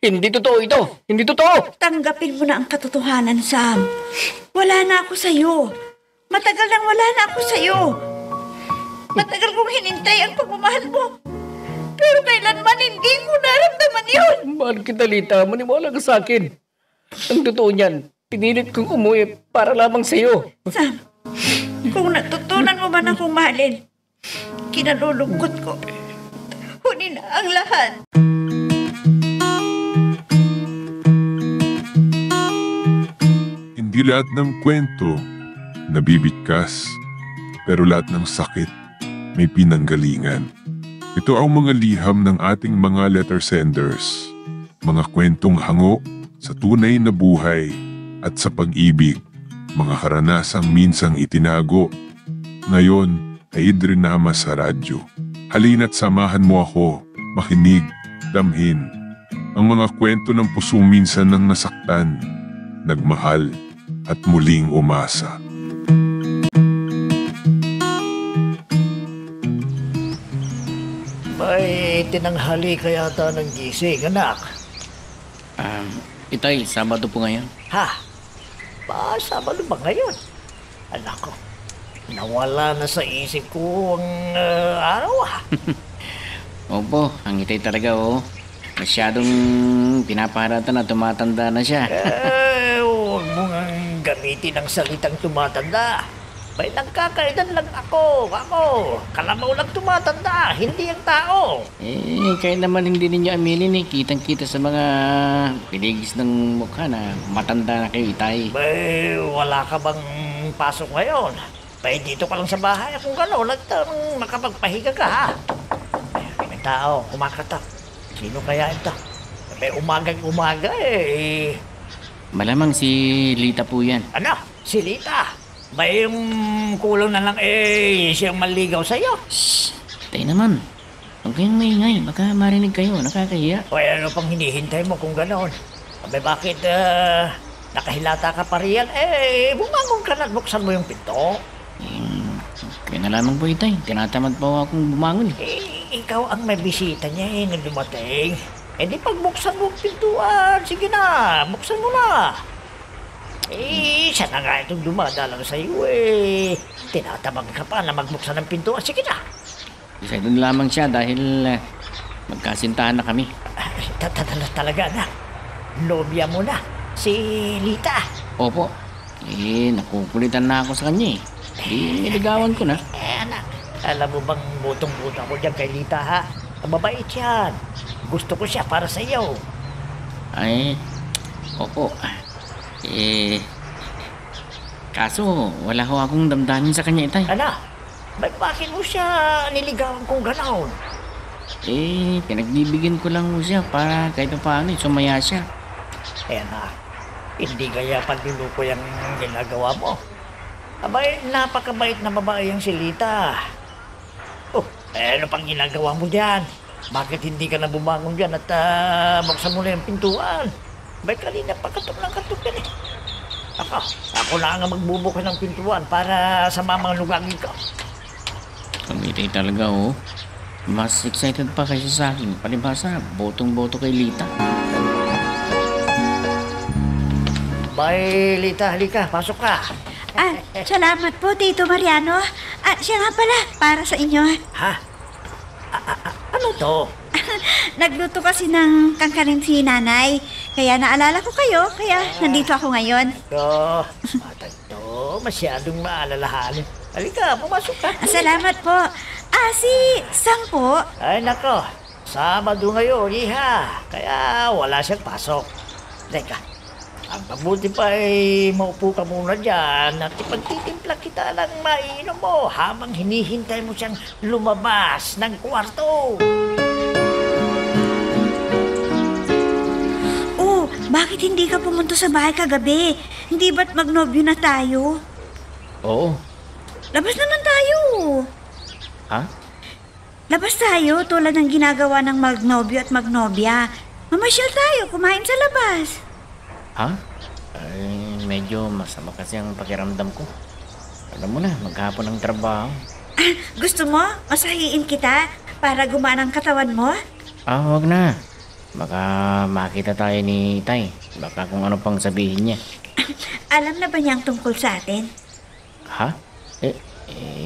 Hindi totoo ito! Hindi totoo! Tanggapin mo na ang katotohanan, Sam. Wala na ako sa'yo. Matagal nang wala na ako sa'yo. Matagal kong hinintay ang pagmamahal mo. Pero kailanman hindi ko naramdaman yun. Mahal kita, Lita. Maniwala ka sa akin. Ang totoo niyan, pinilit kong umuwi para lamang sa'yo. Sam, kung natutunan mo man akong mahalin, kinalulungkot ko. Huli na ang lahat. Hindi lahat ng kwento nabibigkas, pero lahat ng sakit may pinanggalingan. Ito ang mga liham ng ating mga letter senders, mga kwentong hango sa tunay na buhay at sa pag-ibig, mga karanasang minsang itinago, ngayon ay idrinama sa radyo. Halina't samahan mo ako, makinig, damhin, ang mga kwento ng pusong minsan nang nasaktan, nagmahal, at muling umasa. May tinanghali ka yata ng gising, anak. Itay, Sabado po ngayon. Ha? Sabado ba ngayon? Anak ko, nawala na sa isip ko ang araw Opo, ang itay talaga Masyadong pinaparatan na tumatanda na siya. Huwag mo nga gamitin ang salitang tumatanda. May nagkakaedan lang ako. Kalabaw lang tumatanda, hindi ang tao. Kaya naman hindi ninyo aminin Kitang-kita sa mga piligis ng mukha na matanda na kayo, itay. Wala ka bang pasok ngayon? Dito ka lang sa bahay kung gano'n, makapagpahiga ka ha. May tao, kumakatok. Sino kaya ito? May umagang-umaga Malamang si Lita po yan. Ano? Si Lita? May kulang na lang siyang maligaw sa'yo. Shhh! Itay naman. Huwag kayong maingay. Baka marinig kayo. Nakakahiya. O ano pang hinihintay mo kung gano'n? Bakit nakahilata ka pa riyan? Bumangon ka na at buksan mo yung pinto. Kaya na lamang po, itay. Tinatamad po akong bumangon. Ikaw ang may bisita niya na dumating. Di pagbuksan mo ang pintuan. Sige na, buksan mo na. Siya na nga itong dumadalang sa'yo Tinatamad ka pa na magbuksan ng pintuan. Sige na. Isa doon lamang siya dahil magkasintahan na kami. Talaga na. Nobya mo na. Si Lita. Opo. Nakukulitan na ako sa kanya niligawan ko na. Anak, alam mo bang butong-buto ako dyan kay Lita ha? Mabait yan. Gusto ko siya para sa iyo. Opo. Kaso wala ho akong damdamin sa kanya, itay. Ano? Bakit mo siya niligawan kung gano'n? Pinagbibigyan ko lang ho siya para kahit paano sumaya siya. Anak, hindi kaya panluluko yung ginagawa mo. Napakabait na babae yung si Lita. Ano pang ginagawa mo dyan? Bakit hindi ka na bumangon dyan at buksan mo na yung pintuan? Kanina pa katok yan Ako na nga magbubukas ng pintuan para sa mamang lugangin ko. Kamitay talaga Mas excited pa kasi sa akin. Palibhasa, botong-boto kay Lita. Bye, Lita. Halika, pasok ka. Salamat po, Tito Mariano. Siya nga pala, para sa inyo. Ha? Ano to? Nagluto kasi ng kangkarin si nanay. Kaya naalala ko kayo, kaya nandito ako ngayon. Matag to. Masyadong maalalahanin. Halika, pumasok ka. Salamat po. Si Sam po. Ay, nako. Sabado ngayon, iha. Kaya wala siyang pasok. Teka, ang mabuti pa maupo ka muna dyan at ipagtitimpla kita ng maiinom mo habang hinihintay mo siyang lumabas ng kwarto. Bakit hindi ka pumunta sa bahay kagabi? Hindi ba't magnobyo na tayo? Oo. Labas naman tayo. Ha? Labas tayo tulad ng ginagawa ng magnobyo at magnobya. Mamasyal tayo, kumain sa labas. Ha? Medyo masama kasi ang pakiramdam ko. Alam mo na, maghapon ang trabaho. Gusto mo? Masahiin kita para gumana ang katawan mo? Wag na. Baka makita tayo ni Tay. Baka kung ano pang sabihin niya. Alam na ba niya ang tungkol sa atin? Ha?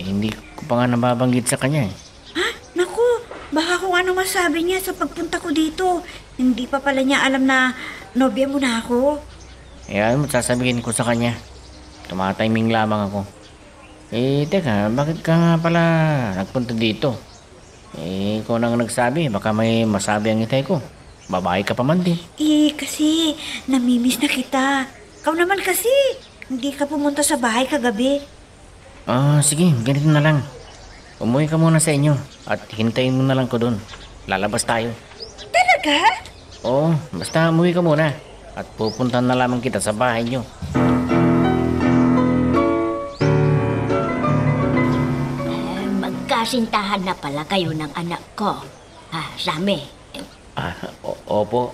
Hindi ko pa nga nababanggit sa kanya eh. Ha? Naku, baka kung ano masabi niya sa pagpunta ko dito. Hindi pa pala niya alam na nobya mo na ako. Ano mo sasabihin ko sa kanya? Tumatiming lamang ako. Teka, bakit ka nga pala nagpunta dito? Ikaw nang nagsabi, baka may masabi ang itay ko. Babae ka pa man din. Kasi namimiss na kita. Ikaw naman kasi, hindi ka pumunta sa bahay kagabi. Sige, ganito na lang. Umuwi ka muna sa inyo at hintayin mo na lang ko doon. Lalabas tayo. Talaga? Oo, basta umuwi ka muna at pupuntahan na lamang kita sa bahay nyo. Magkasintahan na pala kayo ng anak ko. Rami, Opo.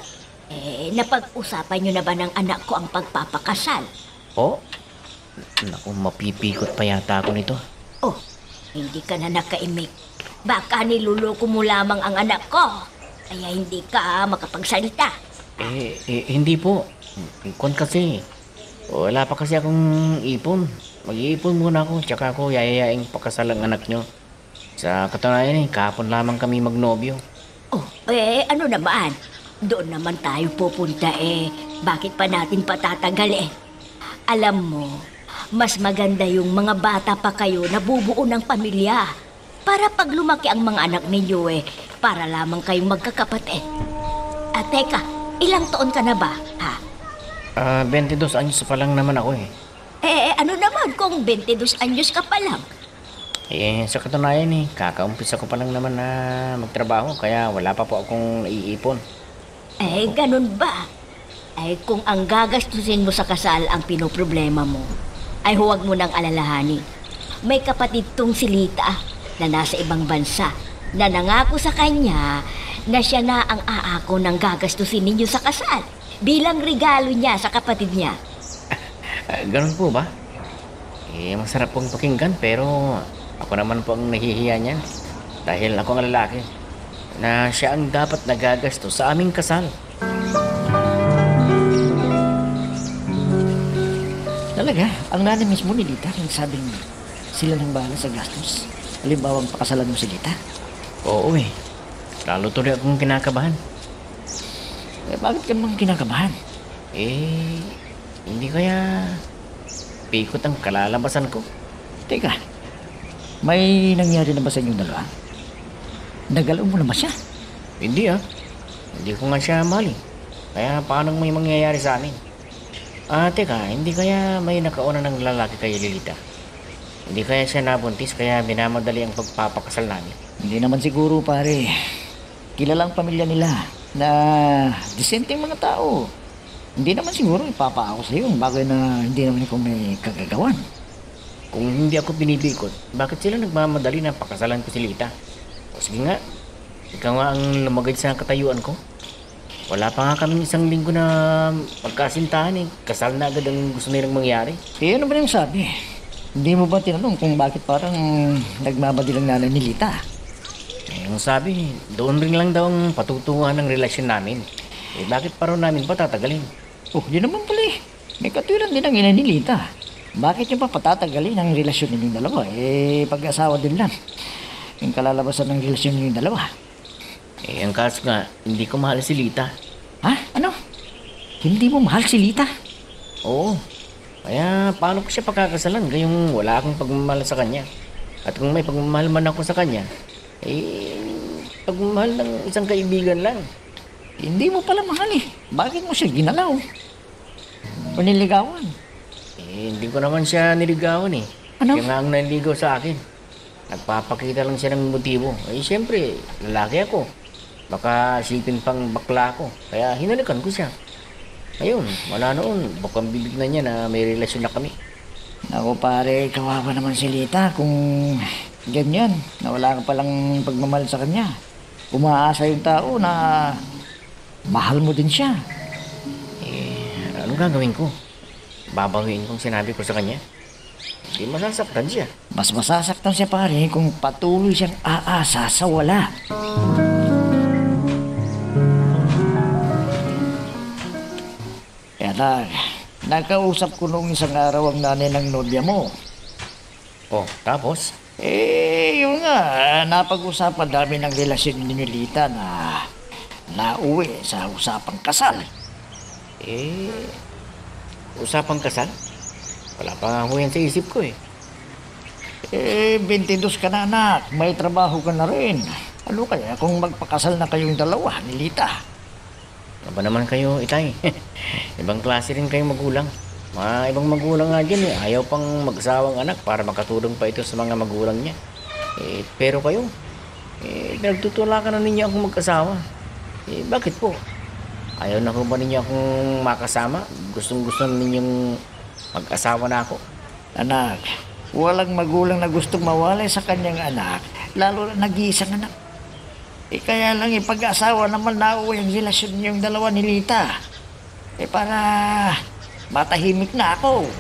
napag-usapan nyo na ba ng anak ko ang pagpapakasal? Naku, mapipikot pa yata ako nito. Oh, hindi ka na nakaimik. Baka niluloko mo lamang ang anak ko. Kaya hindi ka makapagsalita. Hindi po. Ikon kasi. Wala pa kasi akong ipon. Mag-iipon muna ako, tsaka ako yayayaing pakasal ang anak nyo. Sa katunayan kahapon lamang kami magnobyo. Oh, ano naman? Doon naman tayo pupunta Bakit pa natin patatagal Alam mo, mas maganda yung mga bata pa kayo na bubuo ng pamilya. Para pag lumaki ang mga anak ninyo para lamang kayong magkakapatid. Teka, ilang taon ka na ba, ha? 22 anyos pa lang naman ako Ano naman kung 22 anyos ka pa lang? Sa katunayan kakaumpisa ko pa lang naman na magtrabaho, kaya wala pa po akong naiipon. Ganun ba? Kung ang gagastusin mo sa kasal ang pinoproblema mo, huwag mo nang alalahanin. May kapatid tong si Lita na nasa ibang bansa na nangako sa kanya na siya na ang aako ng gagastusin ninyo sa kasal bilang regalo niya sa kapatid niya. Ganun po ba? Masarap pong pakinggan, pero ako naman po ang nahihiya niyan. Dahil ako ang lalaki na siya ang dapat nagagastos sa aming kasal. Talaga, ang nanay mismo ni Lita yung sabing sila nang bahala sa gastos. Halimbawa, pakasalan mo si Lita. Oo Lalo tuloy akong kinakabahan. Bakit ka naman kinakabahan? Hindi kaya pikot ang kalalabasan ko. Teka, may nangyari na ba sa inyong dalawa? Nagalaw mo na ba siya? Hindi Hindi ko nga siya mahal Kaya paano may mangyayari sa amin? Teka, hindi kaya may nakauna ng lalaki kay Lilita? Hindi kaya siya nabuntis kaya minamadali ang pagpapakasal namin? Hindi naman siguro, pare. Kilalang pamilya nila na disenteng mga tao. Hindi naman siguro ipapaako sa iyo ang bagay na hindi naman ikaw may kagagawan. Kung hindi ako binibikot, bakit sila nagmamadali na pakasalan ko si Lita? O sige nga, ikaw nga ang lumagay sa katayuan ko. Wala pa nga kami isang linggo na magkasintahan Kasal na agad ang gusto nilang mangyari. Ano ba yung sabi? Hindi mo ba tinanong kung bakit parang nagmamadilang nanay ni Lita? Ang sabi, doon rin lang daw ang patutunguhan ng relasyon namin. Bakit pa raw namin patatagalin? Di naman pala May katwiran din ang ina ni Lita. Bakit yung pa patatagalin ang relasyon ninyong dalawa? Pag-asawa din lang. Yung kalalabasan ng relasyon ninyong dalawa. Ang kaso nga, hindi ko mahal si Lita. Ha? Ano? Hindi mo mahal si Lita? Oo. Kaya paano ko siya pagkakasalan gayong wala akong pagmamahal sa kanya? At kung may pagmamahal man ako sa kanya, pagmamahal ng isang kaibigan lang. Hindi mo pala mahal Bakit mo siya ginalaw? O niligawan? Hindi ko naman siya niligawan Ano? Siya nga ang nanligaw sa akin. Nagpapakita lang siya ng motibo. Siyempre, lalaki ako. Baka isipin pang bakla ako. Kaya hinalikan ko siya. Ayun, wala noon. Bukang bibig na niya na may relasyon na kami. Ako pare, kawawa naman si Lita kung ganyan, na wala ka palang pagmamahal sa kanya. Umaasa yung tao na mahal mo din siya. Anong gagawin ko? Babawiin kong sinabi ko sa kanya. Hindi masasaktan siya. Mas masasaktan siya pare kung patuloy siyang aasa sa wala. Anak, nakausap ko noong isang araw ang nanay ng nobya mo. Oh, tapos? Yun nga, napag-usapan namin ng relasyon ni Lita na nauwi sa usapang kasal. Usapang kasal? Wala pa nga ho yan sa isip ko 22 ka na anak, may trabaho ka na rin. Ano kaya kung magpakasal na kayong dalawa ni Lita? Ano ba naman kayo, Itay? Ibang klase rin kayong magulang. Mga ibang magulang nga dyan ayaw pang mag-asawang anak para makatulong pa ito sa mga magulang niya. Pero kayo, pinagtutulakan na ninyo akong mag-asawa. Bakit po? Ayaw na ko ba ninyo akong makasama? Gustong-gusto ninyong mag-asawa na ako? Anak, walang magulang na gustong mawalay sa kanyang anak, lalo na nag-iisang anak. Kaya lang pag-asawa naman nauwi ang relasyon niyong dalawa ni Lita. Para matahimik na ako.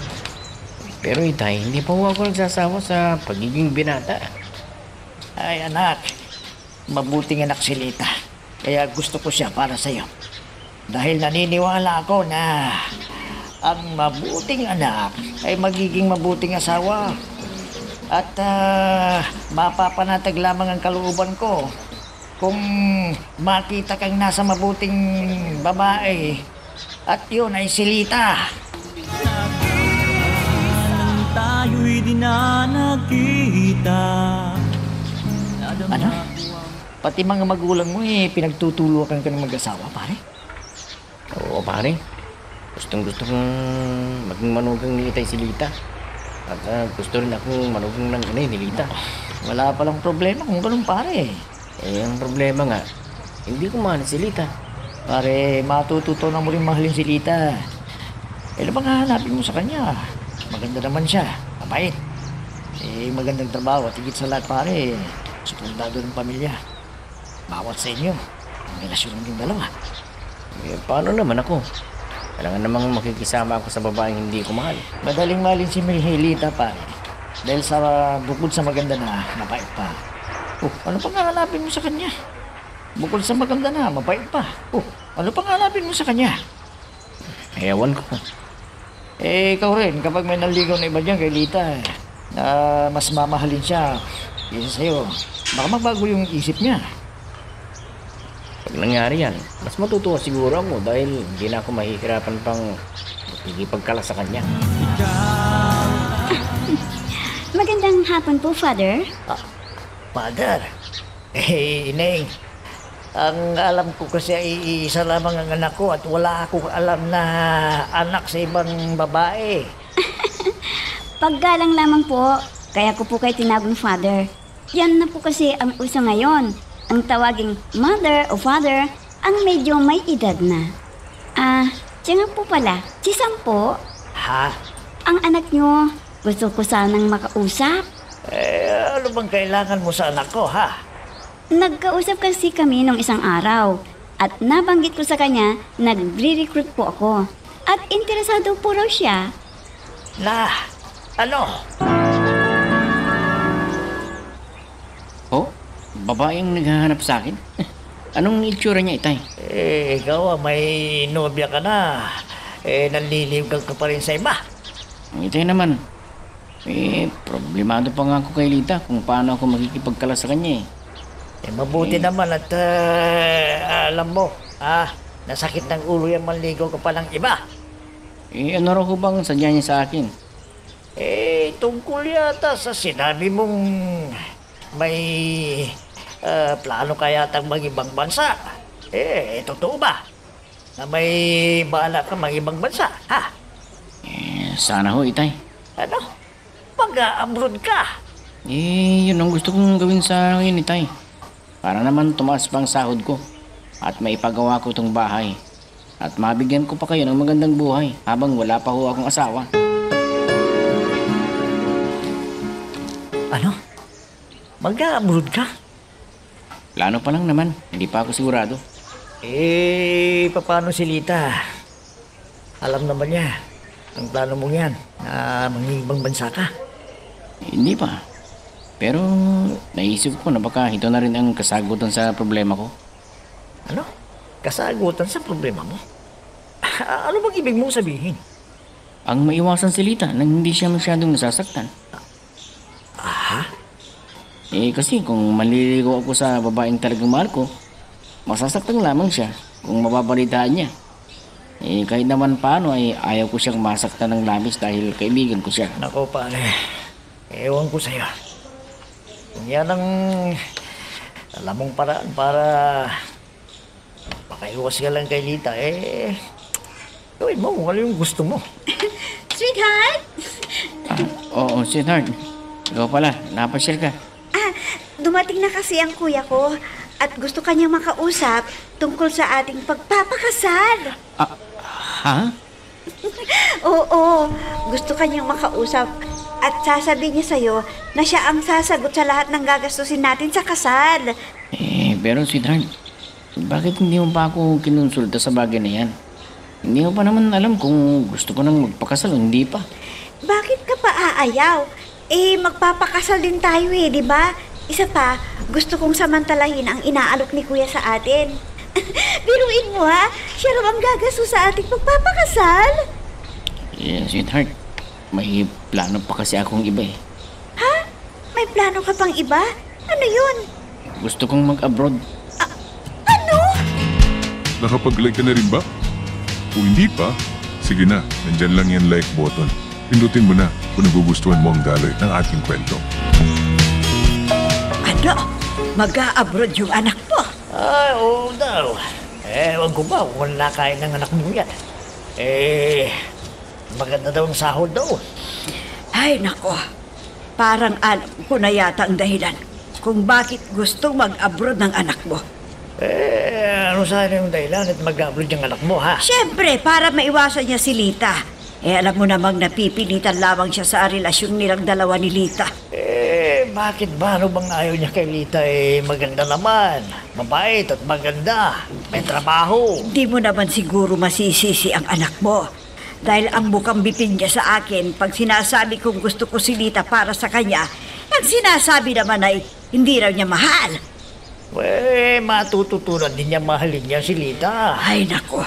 Pero Itay, hindi pa ho ako nagsasawa sa pagiging binata. Ay anak, mabuting anak si Lita. Kaya gusto ko siya para sa'yo. Dahil naniniwala ako na ang mabuting anak ay magiging mabuting asawa. At mapapanatag lamang ang kalooban ko kung makita kang nasa mabuting babae at yun ay si Lita. Nang tayo'y di na nakita. Ano? Pati mga magulang mo pinagtutulukan ka ng mag-asawa, pare? Oo, pare. Gusto kong maging manugang ni Itay si Lita. At gusto rin akong manugang ng inay ni Lita. Wala palang problema kung ganun, pare. Ang problema nga, hindi ko mahal si Lita. Pare, matututunan mo rin mahalin si Lita. Ano bang hahanapin mo sa kanya? Maganda naman siya, mabait. Magandang trabaho at higit sa lahat, pare. Supundado ng pamilya. Bawat sa inyo, ang relasyon ng dalawa. Paano naman ako? Kailangan namang makikisama ako sa babaeng hindi ko mahal. Madaling mahalin si Lita, pare. Dahil sa bukod sa maganda na, mabait pa. Ano pang hahanapin mo sa kanya? Bukod sa maganda na, mabait pa. Ano pang hahanapin mo sa kanya? Ewan ko. Ikaw rin, kapag may naligaw na iba dyan kay Lita, na mas mamahalin siya kaysa sa'yo, baka magbago yung isip niya. Pag nangyari yan, mas matutuwa siguro ako dahil hindi na ako mahihirapan pang ikipagkala sa kanya. Magandang hapon po, Father. Father, Ineng, ang alam ko kasi ay isa lamang ang anak ko at wala akong alam na anak sa ibang babae. Paggalang lamang po, kaya ko po kayo tinawag Father. Yan na po kasi ang uso ngayon. Ang tawaging mother o father ang medyo may edad na. Siya nga po pala, si Sam po. Ha? Ang anak nyo, gusto ko sanang makausap. Ano bang kailangan mo sa anak ko, ha? Nagkausap kasi kami nung isang araw at nabanggit ko sa kanya nagre-recruit po ako. At interesado po raw siya. Na, ano? Oh? Babae ang naghahanap sa akin? Anong itsura niya, Itay? Ikaw may nobya ka na. Nanliligaw ka pa rin sa iba. Ang Itay naman, problemado pa nga ako kay Lita kung paano ako makikipagkala sa kanya Mabuti naman at alam mo, nasakit ng ulo yung manligaw ka pa ng iba. Ano raw ho bang sadya niya sa akin? Tungkol yata sa sinabi mong may plano ka yatang mag-ibang bansa. Totoo ba? Na may bala ka mag-ibang bansa, ha? Sana ho, Itay. Ano? Pag-abroad ka? Yun ang gusto kong gawin sa akin, Itay. Para naman tumaas pang sahod ko at maipagawa ko itong bahay. At mabigyan ko pa kayo ng magandang buhay habang wala pa ho akong asawa. Ano? Mag-abroad ka? Plano pa lang naman, hindi pa ako sigurado. Paano si Lita? Alam naman niya ang plano mo yan na mangibang bansa ka. Hindi pa. Pero naisip ko na baka ito na rin ang kasagutan sa problema ko. Ano? Kasagutan sa problema mo? Ano bang ibig mong sabihin? Ang maiwasan si Lita nang hindi siya masyadong nasasaktan. Kasi kung maliligo ako sa babaeng talagang mahal ko, masasaktan lamang siya kung mababalitaan niya. Kahit naman paano ay ayaw ko siyang masaktan ng labis dahil kaibigan ko siya. Nako, pare. Ewan ko sa'yo. Kung yan ang alam mong paraan para makaiwas ka lang kay Lita, gawin mo kung ano yung gusto mo. Sweetheart! Oo, sweetheart. Ikaw pala, napasyal ka. Dumating na kasi ang kuya ko at gusto kanyang makausap tungkol sa ating pagpapakasal. Ha? Oo, gusto kanyang makausap at sasabihin niya sa'yo na siya ang sasagot sa lahat ng gagastusin natin sa kasal. Pero sweetheart, bakit hindi mo pa ako kinonsulta sa bagay na yan? Hindi mo pa naman alam kung gusto ko nang magpakasal o hindi pa. Bakit ka pa aayaw? Magpapakasal din tayo di ba? Isa pa, gusto kong samantalahin ang inaalok ni kuya sa atin. Biruin mo ha, siya raw ang gagastos sa ating pagpapakasal. Sweetheart, may plano pa kasi akong iba Ha? May plano ka pang iba? Ano yun? Gusto kong mag-abroad. Ano? Nakapag-like ka na rin ba? Kung hindi pa, sige na, nandyan lang yan like button. Pindutin mo na kung nagugustuhan mo ang daloy ng ating kwento. Ano? Mag-a-abroad yung anak mo? Ay, oo daw. Ewan ko ba kung nakain ng anak mo yan. Maganda daw ang sahod daw. Ay, nako. Parang alam ko na yata ang dahilan kung bakit gustong mag-abroad ng anak mo. Ano sana yung dahilan at mag-upload yung anak mo, ha? Siyempre, para maiwasan niya si Lita. Alam mo namang napipilitan lamang siya sa relasyon nilang dalawa ni Lita. Bakit ba? Ano bang ayaw niya kay Lita? Maganda naman. Mabait at maganda. May trabaho. Hindi mo naman siguro masisisi ang anak mo. Dahil ang bukang bipin niya sa akin pag sinasabi kong gusto ko si Lita para sa kanya, ang sinasabi naman ay hindi raw niya mahal. Matututunan din niya mahalin niya si Lita. Ay nako,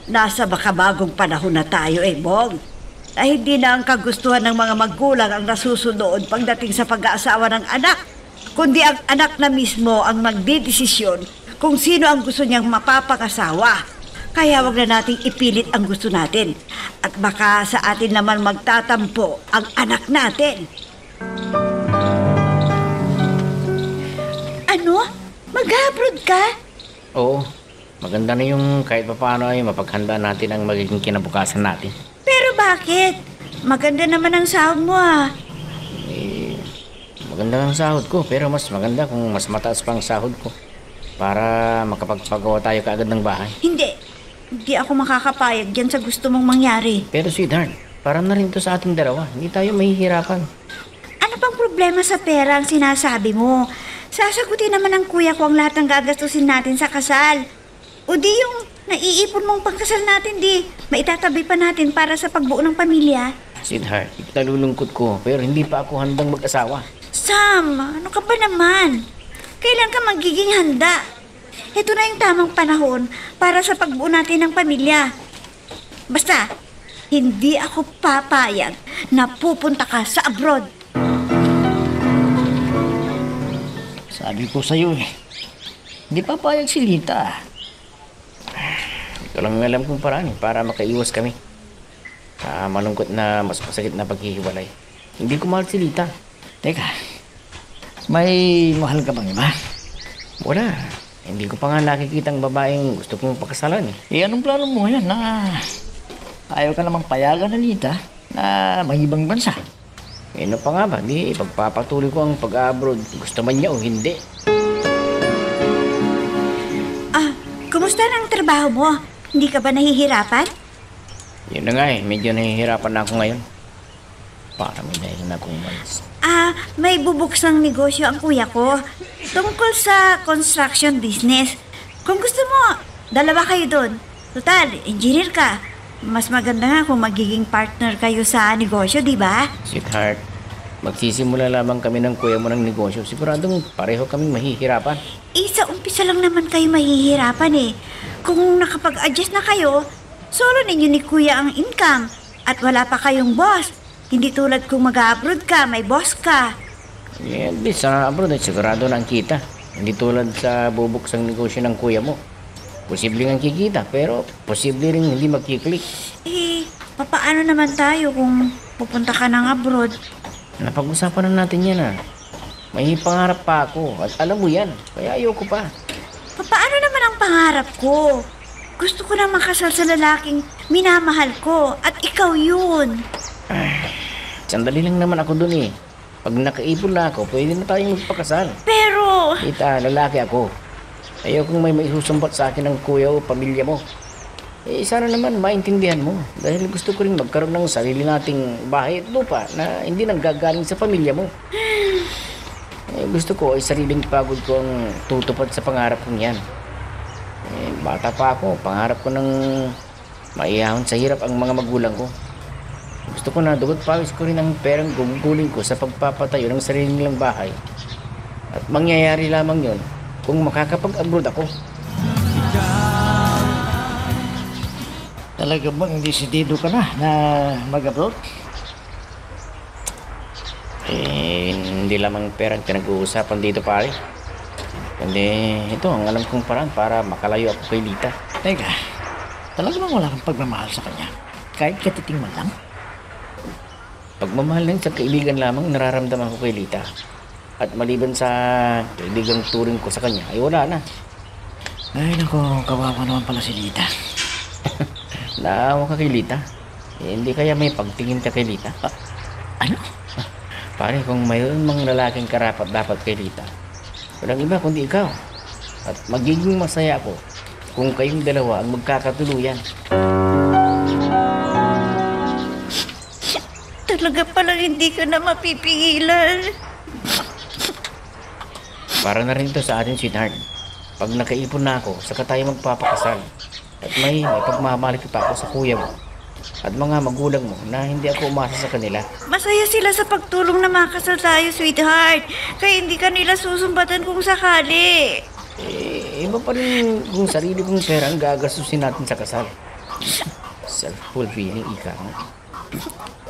nasa makabagong panahon na tayo Bong. Ay hindi na ang kagustuhan ng mga magulang ang nasusunod pagdating sa pag-aasawa ng anak, kundi ang anak na mismo ang magdedesisyon kung sino ang gusto niyang mapapakasawa. Kaya wag na nating ipilit ang gusto natin at baka sa atin naman magtatampo ang anak natin. Ano? Mag-abroad ka? Oo, maganda na yung kahit paano ay mapaghanda natin ang magiging kinabukasan natin. Pero bakit? Maganda naman ang sahod mo Maganda ang sahod ko, pero mas maganda kung mas mataas pa ang sahod ko para makapagpagawa tayo kaagad ng bahay. Hindi ako makakapayag dyan sa gusto mong mangyari. Pero sweetheart, para na rin to sa ating dalawa. Hindi tayo mahihirapan. Ano pang problema sa pera ang sinasabi mo? Sasagutin naman ng kuya ko ang lahat ng gagastusin natin sa kasal. O di yung naiipon mong pagkasal natin, di maitatabi pa natin para sa pagbuo ng pamilya. Sweetheart, nalulungkot ko, pero hindi pa ako handang mag-asawa. Sam, ano ka ba naman? Kailan ka magiging handa? Ito na yung tamang panahon para sa pagbuo natin ng pamilya. Basta, hindi ako papayag na pupunta ka sa abroad. Sabi ko sa'yo hindi papayag si Lita. Ito lang ang alam kong paraan para makaiwas kami sa malungkot na mas masakit na paghihiwalay. Hindi ko mahal si Lita. Teka, may mahal ka bang iba? Wala. Hindi ko pa nga nakikita ang babaeng gusto kong pakasalan Anong plano mo yan na ayaw ka namang payagan na Lita na mag-ibang bansa? Ano pa nga ba? Di, pagpapatuloy ko ang pag-abroad. Gusto man niya o hindi. Kumusta na ang trabaho mo? Hindi ka ba nahihirapan? Yun na nga medyo nahihirapan na ako ngayon. Para may dahil na akong umalis. May bubuksang negosyo ang kuya ko tungkol sa construction business. Kung gusto mo, dalawa kayo doon. Total, engineer ka. Mas maganda nga kung magiging partner kayo sa negosyo, di ba? Sweetheart, magsisimula lamang kami ng kuya mo ng negosyo. Siguradong pareho kaming mahihirapan. Sa umpisa lang naman kayo mahihirapan Kung nakapag-adjust na kayo, Solo ninyo ni Kuya ang income at wala pa kayong boss. Hindi tulad kung mag-abroad ka, may boss ka. At least sa abroad ay sigurado na ang kita. Hindi tulad sa bubuksang negosyo ng kuya mo. Posible nga kikita, pero posible rin hindi magkiklik. Papaano naman tayo kung pupunta ka ng abroad? Napag-usapan na natin yan May pangarap pa ako at alam mo yan, kaya ayoko pa. Papaano naman ang pangarap ko? Gusto ko na makasal sa lalaking minamahal ko at ikaw yun. Sandali lang naman ako dun Pag nakaipon na ako, pwede na tayong magpakasal. Pero... Tita, lalaki ako. Ayokong may maisusumbat sa akin ng kuya o pamilya mo. Sana naman maintindihan mo. Dahil gusto ko rin magkaroon ng sarili nating bahay at lupa na hindi nanggagaling sa pamilya mo. Gusto ko ay sariling pagod ko ang tutupad sa pangarap kong yan. Bata pa ako, pangarap ko ng maihahon sa hirap ang mga magulang ko. Gusto ko na dugot pawis ko rin ang perang gugulin ko sa pagpapatayo ng sarili nilang bahay. At mangyayari lamang yon kung makakapag-abroad ako. Talaga bang desidido ka na mag-abroad? Hindi lamang perang pinag-uusapan dito pare. Kundi ito ang alam kong paraan para makalayo ako kay Lita. Teka, talaga bang wala kang pagmamahal sa kanya? Kahit katiting man lang? Pagmamahal lang sa kaibigan lamang nararamdaman ko kay Lita. At maliban sa kaibigang turing ko sa kanya, ay wala na. Ay nako, kawawa naman pala si Lita. Naawa ka kay Lita? Hindi kaya may pagtingin ka kay Lita? Ano? Pare, kung mayroon mang lalaking karapat dapat kay Lita, walang iba kundi ikaw. At magiging masaya ako kung kayong dalawa ang magkakatuluyan. Talaga palang hindi ka na mapipigilan. Para na rin ito sa atin, sweetheart. Pag nakaipon na ako, saka tayo magpapakasal. At may pagmamahal pa ako sa kuya mo at mga magulang mo na hindi ako umasa sa kanila. Masaya sila sa pagtulong na makasal tayo, sweetheart. Kaya hindi ka nila susumbatan kung sakali. Iba pa rin kung sarili kong pera ang gagastusin natin sa kasal. Self-fulfilling ika nga.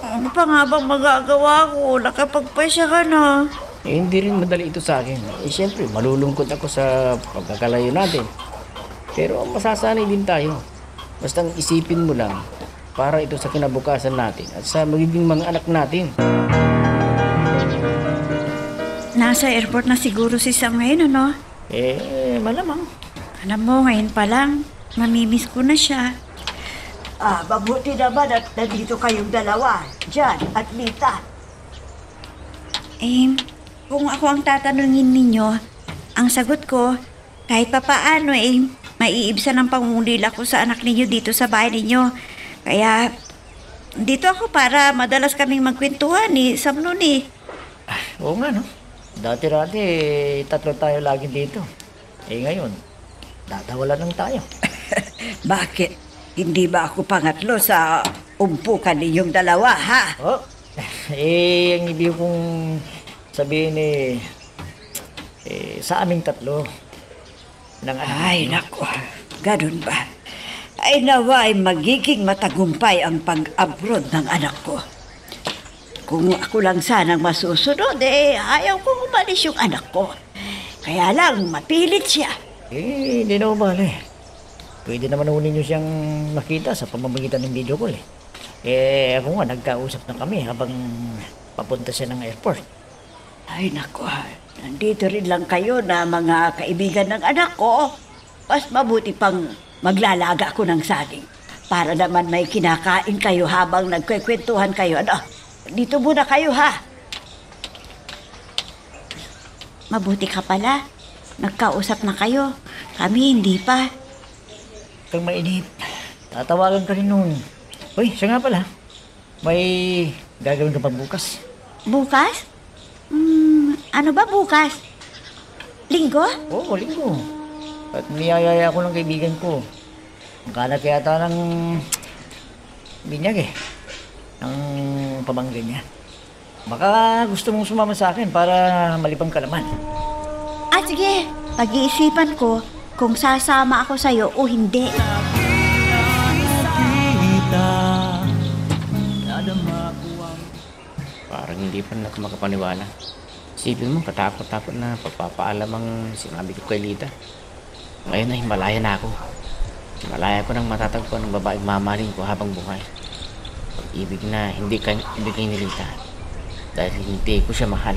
Ano pa nga bang magagawa ko? Nakapagpasya ka na. Hindi rin madali ito sa akin. Siyempre, malulungkot ako sa pagkakalayo natin. Pero masasanay din tayo. Basta isipin mo lang para ito sa kinabukasan natin at sa magiging mga anak natin. Nasa airport na siguro si Sam ngayon, ano? Malamang. Alam mo, ngayon pa lang, mamimiss ko na siya. Mabuti naman at nandito kayong dalawa, Jan at Lita. Kung ako ang tatanungin ninyo, ang sagot ko, kahit papaano maiibsan ang pangungulila ko sa anak ninyo dito sa bahay ninyo. Kaya, dito ako para madalas kaming magkwentuhan ni Sam noon Oo nga, no? Dati-dati, tatlo tayo lagi dito. Ngayon, dadawalan lang tayo. Bakit? Hindi ba ako pangatlo sa umpukan ninyong dalawa, ha? Oh, ang ibig kong sabihin sa aming tatlo ng anak. Ay, nako. Ganun ba? Ay nawa ay magiging matagumpay ang pag-abroad ng anak ko. Kung ako lang sanang masusunod, ayaw kong umalis yung anak ko. Kaya lang, mapilit siya. Hindi na umali. Pwede naman unin nyo siyang makita sa pamamagitan ng video call ako nga, nagkausap na kami habang papunta siya ng airport. Ay nako, nandito rin lang kayo na mga kaibigan ng anak ko. Mas mabuti pang maglalaga ako ng saging. Para naman may kinakain kayo habang nagkwekwentuhan kayo. Ano? Dito muna kayo, ha? Mabuti ka pala. Nagkausap na kayo. Kami hindi pa. Kang mainit. Tatawagan ka rin nung... Uy, siya nga pala. May gagawin ka pa bukas. Bukas? Ano ba bukas? Linggo? Oo, linggo. At niyayaya ko ng kaibigan ko. Magkalat kaya ata ng binyag ng pamangkin niya. Baka gusto mong sumama sa akin para malipang ka naman. Sige. Pag-iisipan ko kung sasama ako sa'yo o hindi. parang hindi pa na ako makapaniwala. Isipin mo, katakot-takot na pagpapaalam ang sinabi ko kay Lita. Ngayon ay malaya na ako. Malaya ko nang matatagpuan ng babaeng mamahalin ko habang buhay. Pag-ibig na hindi kang ibigay ni Lita. Dahil hindi ko siya mahal.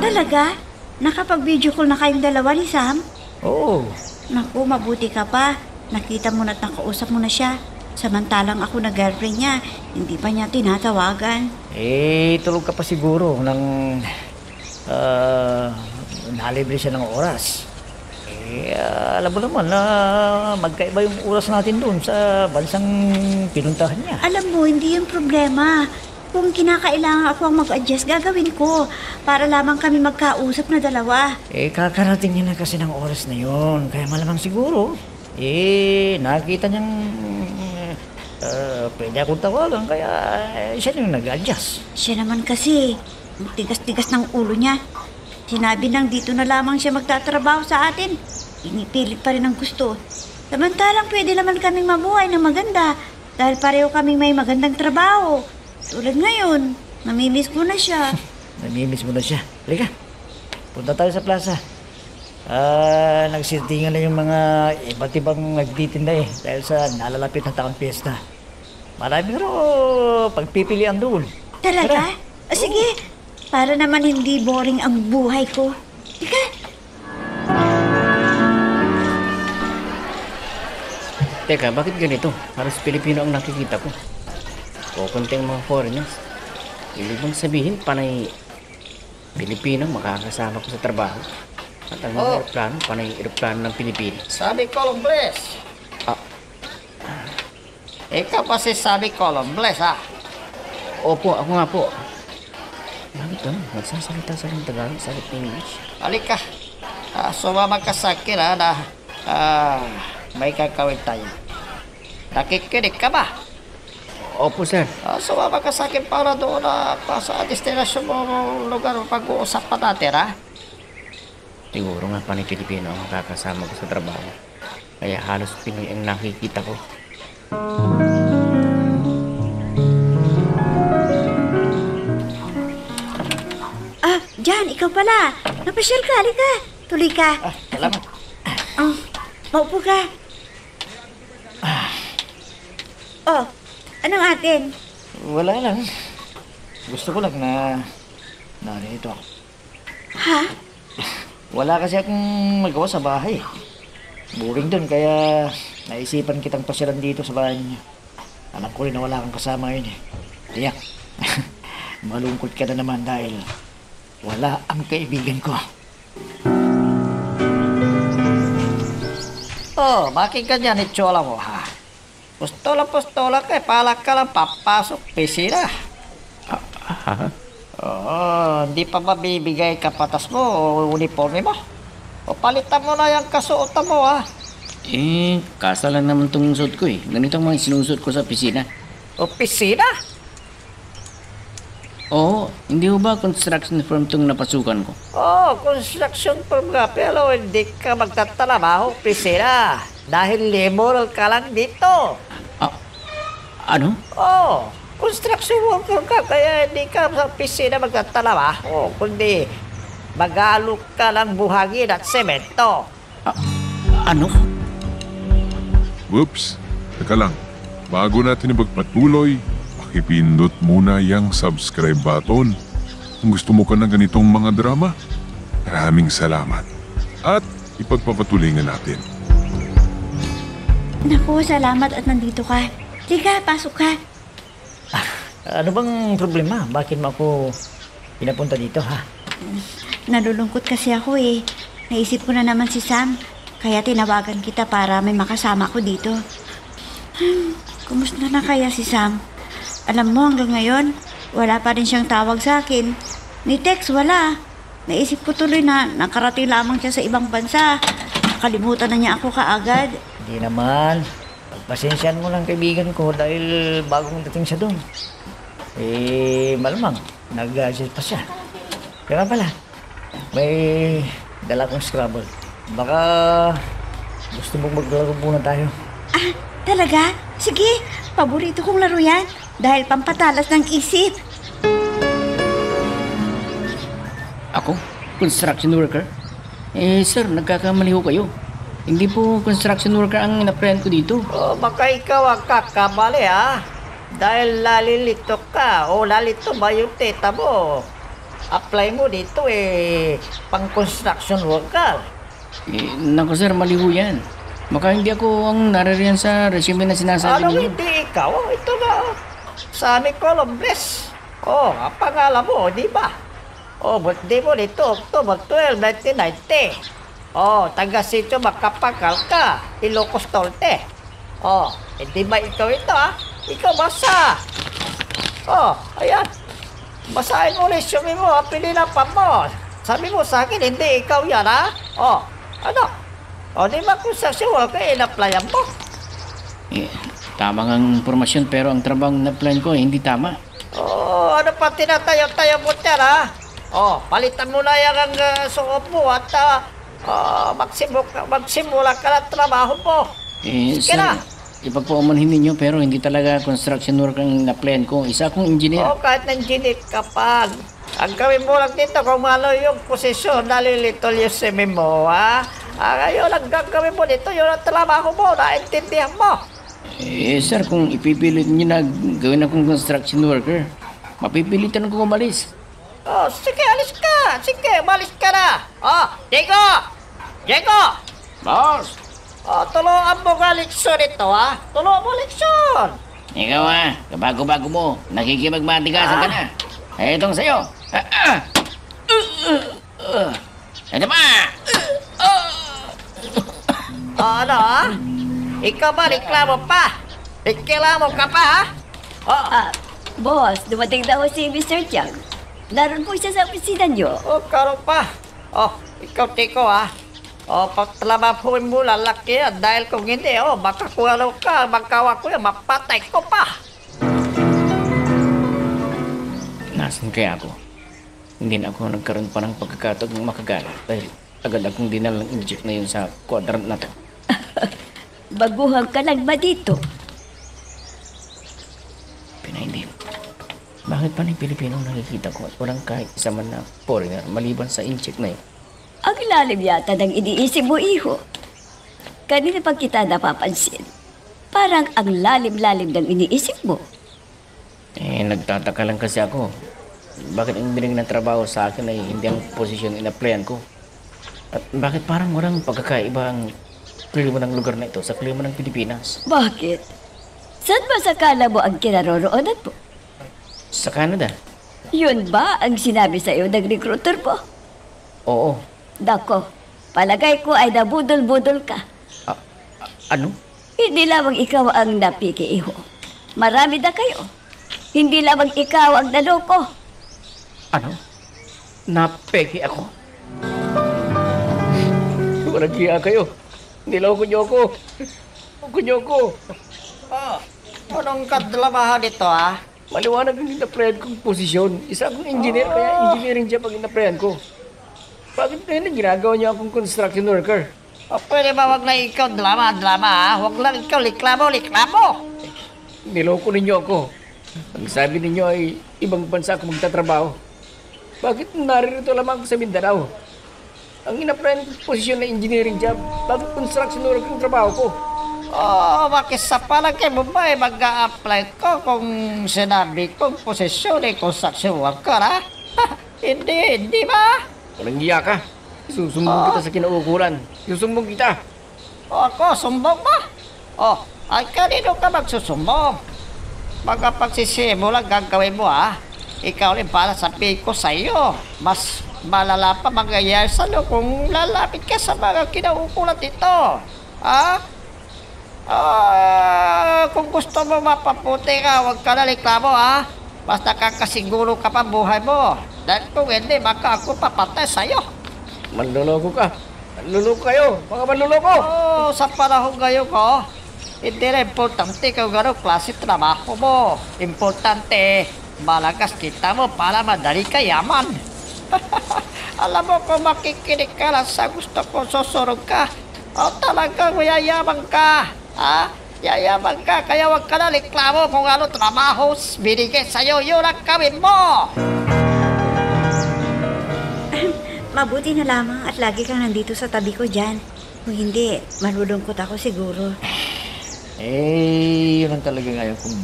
Talaga? Nakapag-video call na kayong dalawa ni Sam? Oo. Naku, mabuti ka pa. Nakita mo na't nakausap mo na siya. Samantalang ako na girlfriend niya, hindi pa niya tinatawagan. Tulog ka pa siguro nang nalibre siya ng oras. Alam mo naman na magkaiba yung oras natin doon sa bansang pinuntahan niya. Alam mo, hindi yung problema. Kung kinakailangan ako ang mag-adjust, gagawin ko. Para lamang kami magkausap na dalawa. Kakarating niya na kasi ng oras na yun. Kaya malamang siguro, nakita niyang pwede akong tawagan. Kaya siya yung nag-adjust. Siya naman kasi, tigas-tigas ng ulo niya. Sinabi nang dito na lamang siya magtatrabaho sa atin. Inipilit pa rin ang gusto. Samantalang pwede naman kaming mabuhay na maganda dahil pareho kaming may magandang trabaho. Tulad ngayon, namimiss ko na siya. Namimiss mo na siya. Halika, punta tayo sa plaza. Nagsitingan na yung mga iba't ibang nagtitinda dahil sa nalalapit na taong piyesta. Marami pero pagpipilian doon. Talaga? Sige, para naman hindi boring ang buhay ko. Ika. Teka, bakit ganito? Halos Pilipino ang nakikita ko. Kukunti ang mga foreigners. Ibig bang sabihin, panay Pilipino makakasama ko sa trabaho. At ang mga aeroplano, panay aeroplano ng Pilipinas. Sabi Colombles. Ikaw pa si Sabi Colombles, ha? Opo, ako nga po. Bakit ba? Nagsasalita sa ng Tagalog, salit ng English. Halika. Sumama ka sa akin, ha, na may kakawin tayo. Nakikinig ka ba? Opo, sir. Sumama ka sa akin para doon sa destinasyon mo lugar pag-uusap pa natin, ha? Siguro nga panay Pilipino ang makakasama ko sa trabaho. Kaya halos Pinoy ang nakikita ko. Jan, ikaw pala. Napasyal ka, halika. Tuloy ka. Salamat. Maupo ka. Anong atin? Wala lang. Gusto ko lang na narito ako. Ha? Wala kasi akong magawa sa bahay. Boring dun, kaya naisipan kitang pasyalan dito sa bahay niyo. Alam ko rin na wala kang kasama yun Tiyak, malungkot ka na naman dahil wala ang kaibigan ko. Bakit ganyan itsura mo, ha? Pustola ka, palak ka lang papasok, pisira. Hindi pa mabibigay kapatas mo o uniforme mo? O palitan mo na yung kasuotan mo, ha? Kasa lang naman itong suot ko Ganito ang mga sinusuot ko sa pisina. Opisina? Oo, hindi ho ba construction firm itong napasukan ko? Construction firm ka, pero hindi ka magtatrabaho, opisina. Dahil liberal ka lang dito. Ano? Construction worker ka, kaya hindi ka sa opisina magtatrabaho, kundi mag-alok ka lang buhangin at semento. Ano? Whoops, teka lang. Bago natin ipagpatuloy, pakipindot muna yung subscribe button. Kung gusto mo ka ng ganitong mga drama, maraming salamat. At ipagpapatuloy nga natin. Naku, salamat at nandito ka. Sige, pasok ka. Ano bang problema? Bakit mo ako pinapunta dito, ha? Nalulungkot kasi ako Naisip ko na naman si Sam. Kaya tinawagan kita para may makasama ko dito. Kumusta na kaya si Sam? Alam mo, hanggang ngayon, wala pa rin siyang tawag sa akin. Ni text, wala. Naisip ko tuloy na nakarating lamang siya sa ibang bansa. Nakalimutan na niya ako kaagad. Hindi naman. Pagpasensyahan mo lang kaibigan ko dahil bagong dating siya doon. Malamang, nag-adjust pa siya. Kaya pala, may dala kong Scrabble. Baka gusto mong maglaro muna tayo. Talaga? Sige, paborito kong laro yan. dahil pampatalas ng isip. Ako? Construction worker? Sir, nagkakamali ho kayo. Hindi po construction worker ang in-applyan ko dito. O baka ikaw ang kakamali ha. Dahil lalilito ka o lalito ba yung teta mo? Apply mo dito pang construction worker. Naku sir, mali ho yan. Baka hindi ako ang naririyan sa resume na sinasabi Anong ninyo. hindi ikaw? Ito na. Sammy Columbus. Ang pangalan mo, di ba? Birthday mo dito, October 12, 1990. Taga Sitio Makapakal ka, Ilocos Norte. Hindi ba ikaw ito ha? Ikaw basa. Ayan. Basahin mo resume mo, pininapan mo. Sabi mo sa akin, hindi ikaw yan ha? Ano? Di ba kung sa siya ka, in-applyan mo? Tama ang impormasyon pero ang trabaho na plan ko hindi tama. Ano pa tinatayo-tayo mo dyan ha? Palitan mo na yan ang suot mo at magsimula ka ng trabaho mo. Sige Sir, na. ipagpaumanhin ninyo pero hindi talaga construction work ang na-plan ko. Isa akong engineer. Kahit nandinig ka pa. Ang gawin mo lang dito kung ano yung posisyon, nalilitol yung semi mo, ha? Ngayon, ang gagawin mo dito, yun ang trabaho mo, naintindihan mo. Sir, kung ipipilit niyo na gawin akong construction worker, mapipilitan ko umalis. Sige, alis ka. Sige, malis ka na. Diego! Diego! Boss! Tulungan mo ka leksyon ito, ha? Tulungan mo leksyon. Ikaw kabago-bago mo, nakikipagmatigasan ka na. Itong sa'yo. Ito pa! Ano, ha? Ikaw ba, reklamo pa? Reklamo ka pa, ha? Boss, dumating na ho si Mr. Chiang. Naroon po siya sa opisina niyo. Karoon pa. Ikaw, Tiko, ha? Pagtrabahuin mo, lalaki yan. Dahil kung hindi, makakuha ka, magkawa ko yan, mapatay ko pa. Nasaan kaya ako? Hindi na ako nagkaroon pa ng pagkakataon ng makagalit dahil agad akong dinalang inject na yun sa quadrant na to. Baguhan ka lang ba dito? Pinaindin. Bakit pa ni Pilipino nakikita ko at walang kahit isa man na foreigner maliban sa inject na yun? Ang lalim yata ng iniisip mo, iho. Kanina pag kita napapansin, parang ang lalim-lalim ng iniisip mo. Nagtataka lang kasi ako. Bakit ang binigyan ng trabaho sa akin ay hindi ang posisyon in-applyan ko? At bakit parang walang pagkakaiba ang klima ng lugar na ito sa klima ng Pilipinas? Bakit? Saan ba sa kala mo ang kinaroroonan mo? Sa Canada? Yun ba ang sinabi sa iyo ng recruiter mo? Oo. Dako, palagay ko ay nabudol-budol ka. Ano? Hindi lamang ikaw ang napiki, iho. Marami na kayo. Hindi lamang ikaw ang naloko. Ano? Napeki ako? Walang hiya kayo. Niloko niyo ako. Niloko niyo ako. Anong kadlamahan dito, ha? Maliwanag yung in-applyan kong posisyon. Isa akong engineer, kaya engineering job ang in-applyan ko. Bakit kayo na ginagawa niyo akong construction worker? Pwede ba wag na ikaw drama, ha? Wag lang ikaw liklamo. Niloko ninyo ako. Ang sabi ninyo ay ibang bansa ako magtatrabaho. Bakit naririto lamang ako sa Mindanao? Ang in-applyan kong posisyon na engineering job, bakit construction worker ang trabaho ko? Makisa pa lang kay Mumbai mag-a-apply ko kung sinabi kong posisyon construction worker, ha? Hindi ba? Walang hiya ka. Susumbong kita sa kinaukulan. Susumbong kita. Ako, sumbong ba? Ay kanino ka magsusumbong? Magkapagsisimula gagawin mo, ha? Ikaw rin para sabihin ko sa iyo. Mas malala pa mangyayari sa'yo kung lalapit ka sa mga kinaukulan dito. Ha? Kung gusto mo mapaputi ka, huwag ka na reklamo, ha? Basta kakasiguro ka pa buhay mo. Dahil kung hindi, baka ako papatay sa'yo. Manloloko ka. Manloloko kayo. Mga manloloko. Sa panahon ngayon ko, hindi na importante kung gano'ng klase trabaho mo. Importante, malakas kita mo para madali ka yaman. Alam mo kung makikinig ka lang sa gusto ko, susurog ka, talagang mayayaman ka. Ha? Yayaman ka, kaya wag ka na reklamo kung ano trabaho binigay sa'yo. Yun ang gawin mo! Mabuti na lamang at lagi kang nandito sa tabi ko dyan. Kung hindi, malulungkot ako siguro. Yun ang talagang ayaw kong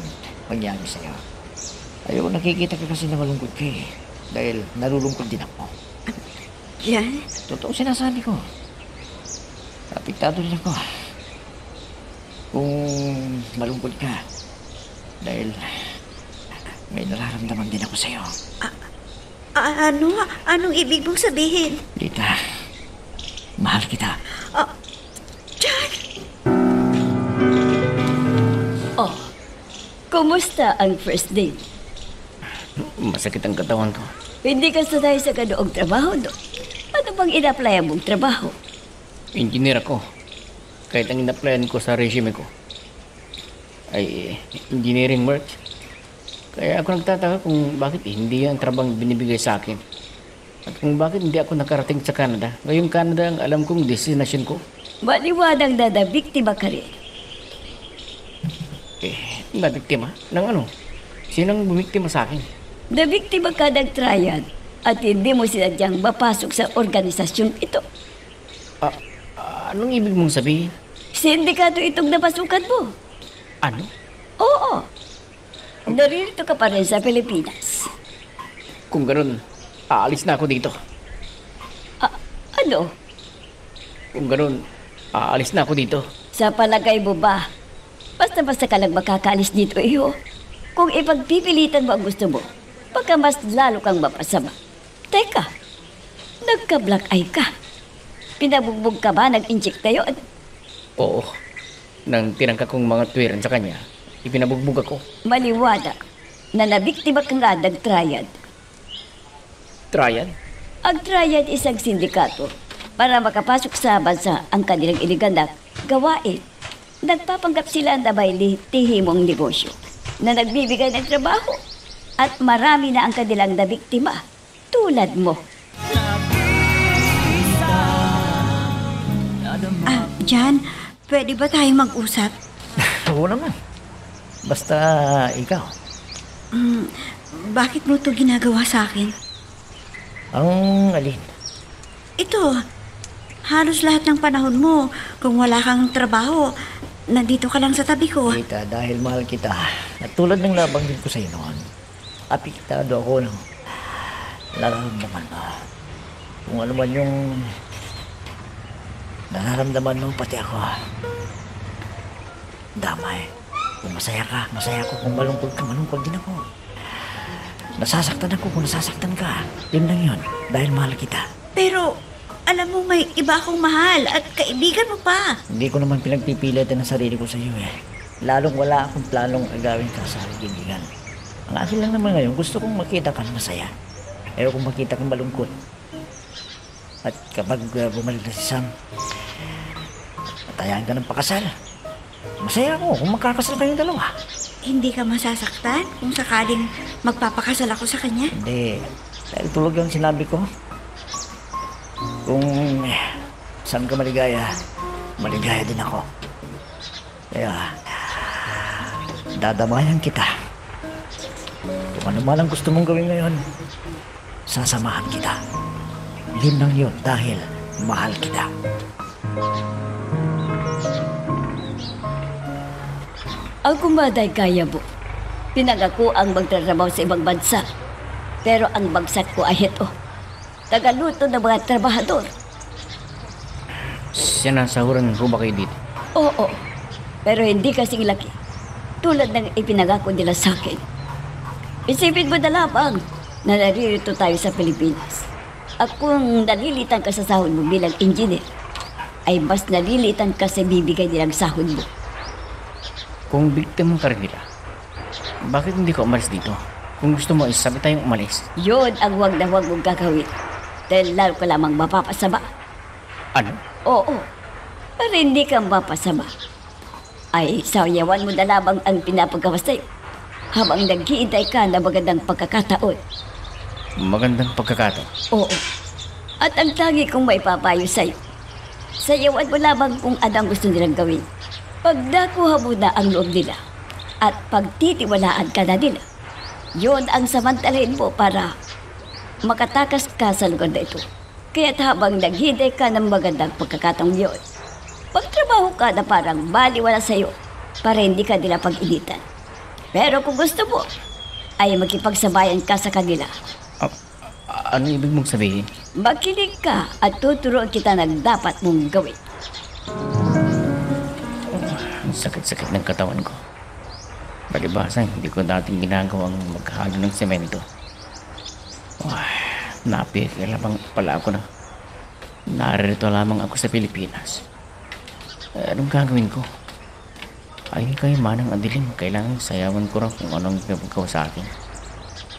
mangyari sa'yo. Ayaw nakikita ka kasi na malungkot ka eh. Dahil nalulungkot din ako. Yan? Totoo sinasabi ko. Apektado din ako. Kung malungkot ka. Dahil may nararamdaman din ako sa'yo. Ano? Anong ibig mong sabihin? Lita, mahal kita. John! Oh, kumusta ang first date? Masakit ang katawan ko. Hindi ka sanay sa ganoong trabaho, do? Ano bang ina-applyan mong trabaho? Engineer ako. Kahit ang in-applyan ko sa resume ko ay engineering work. Kaya ako nagtataka kung bakit hindi ang trabaho binibigay sa akin. At kung bakit hindi ako nakarating sa Canada. Ngayong Canada ang alam kong destination ko. Maliwanag na biktima ka rin. Nabiktima? Ng ano? Sinang bumiktima sa akin? Nabiktima ka ng triad at hindi mo sinadyang mapasok sa organisasyon ito. Anong ibig mong sabihin? Sindikato itong napasukan mo. Ano? Oo. Naririto ka pa rin sa Pilipinas. Kung ganun, aalis na ako dito. Ano? Kung ganun, aalis na ako dito. Sa palagay mo ba, basta-basta ka lang makakaalis dito, iyo? Kung ipagpipilitan mo ang gusto mo, baka mas lalo kang mapasama. Teka, nagka-black eye ka. Pinabugbog ka ba? Nag-inject kayo? Oo. Nang tinangka kong mga tuwiran sa kanya, ipinabugbog ako. Maliwanag na nabiktima ka nga ng triad. Triad? Ang triad isang sindikato para makapasok sa bansa ang kanilang iligal na gawain. Nagpapanggap sila na may litihimong negosyo na nagbibigay ng trabaho at marami na ang kanilang nabiktima tulad mo. John, pwede ba tayong mag-usap? Oo naman. Basta ikaw. Bakit mo ito ginagawa sa akin? Ang alin? Ito, halos lahat ng panahon mo, kung wala kang trabaho, nandito ka lang sa tabi ko. Lita, dahil mahal kita, at tulad ng nabanggit ko sa'yo noon, apektado ako ng nararamdaman mo. Kung ano man yung nararamdaman mo, pati ako. Damay. Kung masaya ka, masaya ako. Kung malungkot ka, malungkot din ako. Nasasaktan ako kung nasasaktan ka. Yun lang yun, dahil mahal kita. Pero, alam mo may iba akong mahal at kaibigan mo pa. Hindi ko naman pinagpipilitan ang sarili ko sa iyo eh. Lalong wala akong planong agawin ka sa kaibigan. Ang akin lang naman ngayon, gusto kong makita kang masaya. Ayaw kong makita kang malungkot. At kapag bumalik na si Sam, matayan ka ng pakasal. Masaya ako kung magkakasal kayong dalawa. Hindi ka masasaktan kung sakaling magpapakasal ako sa kanya? Hindi. Dahil tulog yung sinabi ko. Kung saan ka maligaya, maligaya din ako. Kaya, dadamayan kita. Kung ano man ang gusto mong gawin ngayon, sasamahan kita. Yun lang yun dahil mahal kita. Ang kumaday kaya mo. Pinangako ang magtatrabaho sa ibang bansa. Pero ang bagsak ko ay ito. Tagaluto ng mga trabahador. Sinasahuran ko ba kayo dito? Oo, pero hindi kasing laki. Tulad ng ipinangako nila sa akin. Isipin mo na lamang na naririto tayo sa Pilipinas. At kung nalilitan ka sa sahod mo bilang engineer, ay mas nalilitan ka sa bibigay nilang sahod mo. Kung biktima ka rin nila, bakit hindi ka umalis dito? Kung gusto mo, isabi tayong umalis. Yun ang huwag na huwag mong gagawin. Dahil lalo ka lamang mapapasama. Ano? Oo, pero hindi ka mapasama. Ay, sayawan mo na lamang ang pinapagawa sa'yo habang naghihintay ka na magandang pagkakataon. Magandang pagkakataon. Oo. At ang tangi kong maipapayo sa'yo, sayawan mo lamang kung ano ang gusto nilang gawin Pag nakuha mo na ang loob nila at pagtitiwalaan ka na nila, yun ang samantalahin mo para makatakas ka sa lugar na ito. Kaya't habang naghintay ka ng magandang pagkakataong yun, magtrabaho ka na parang baliwala sa'yo para hindi ka nila pag-initan. Pero kung gusto mo, ay makipagsabayan ka sa kanila. Ano ibig mong sabihin? Makinig ka at tuturuan kita ng dapat mong gawin. Ang sakit-sakit ng katawan ko. Palibasa, hindi ko dating ginagawang maghalo ng semento. Napikilabang pala ako na naririto lamang ako sa Pilipinas. Anong gagawin ko? Ayun kayo manang adilim, kailangan sayawan ko rin kung anong gagawin sa akin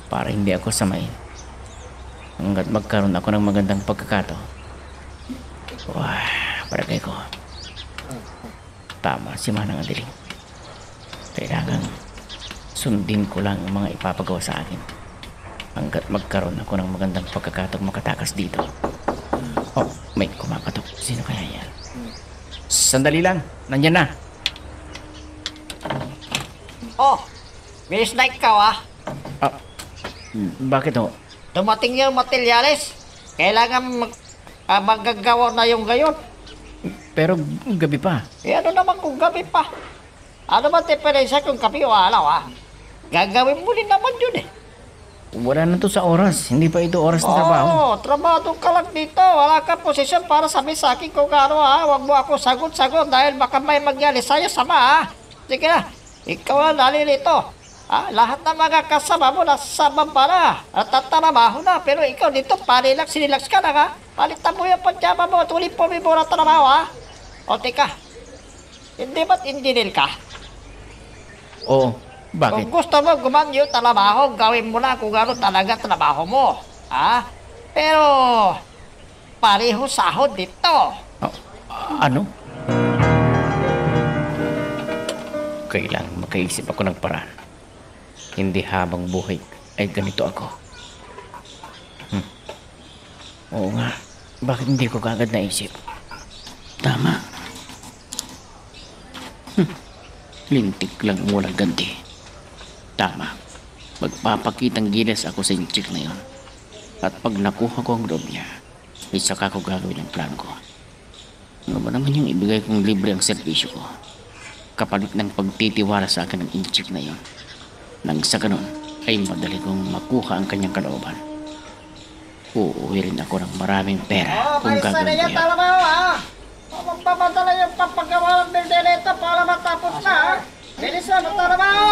para hindi ako samain. Hanggat magkaroon ako ng magandang pagkakataon. Paragay ko. Tama si manang adilim. Kailangan sundin ko lang ang mga ipapagawa sa akin hanggat magkaroon ako ng magandang pagkakataong makatakas dito. May kumakatok. Sino kaya yan? Sandali lang. Nandyan na. Miss na ikaw Bakit ho? Dumating yung materyales. Kailangan magagawa na yung gayon. Pero gabi pa. Ano naman kung gabi pa? Ano ba diferensya kung gabi o araw Gagawin mo rin naman yun Wala na to sa oras. Hindi pa ito oras ng trabaho. Trabaho ka lang dito. Wala ka posisyon para sabihin sa akin kung ano Huwag mo ako sagot-sagot dahil baka may mangyari sa'yo sama Sige na. Ikaw na nalilito. Lahat ng mga kasama mo nasa bambara at tatrabaho na. Pero ikaw dito, sinilax ka na Palitan mo yung pajama mo at uniform mo na trabaho O teka, hindi ba't engineer ka? Bakit? Kung gusto mo gumanyo trabaho, gawin mo na kung ano talaga trabaho mo. Pero, pareho sahod dito. Ano? Kailangan makaisip ako ng paraan. Hindi habang buhay ay ganito ako. Oo nga. Bakit hindi ko kagad naisip? Tama. Lintik lang walang ganti. Tama. Magpapakitang gilas ako sa chick na yon. At pag nakuha ko ang loob niya, ay saka ko gagawin ang plan ko. Ano ba naman yung ibigay kong libre ang servisyo ko? Kapalit ng pagtitiwala sa akin ng inchik na yon. Nang sa ganun, ay madali kong makuha ang kanyang kalooban. Uuwi rin ako ng maraming pera kung gagawin ko yan. Magpapadala yung papagawa ng bildereta para matapos na Bilis na, magtrabaho!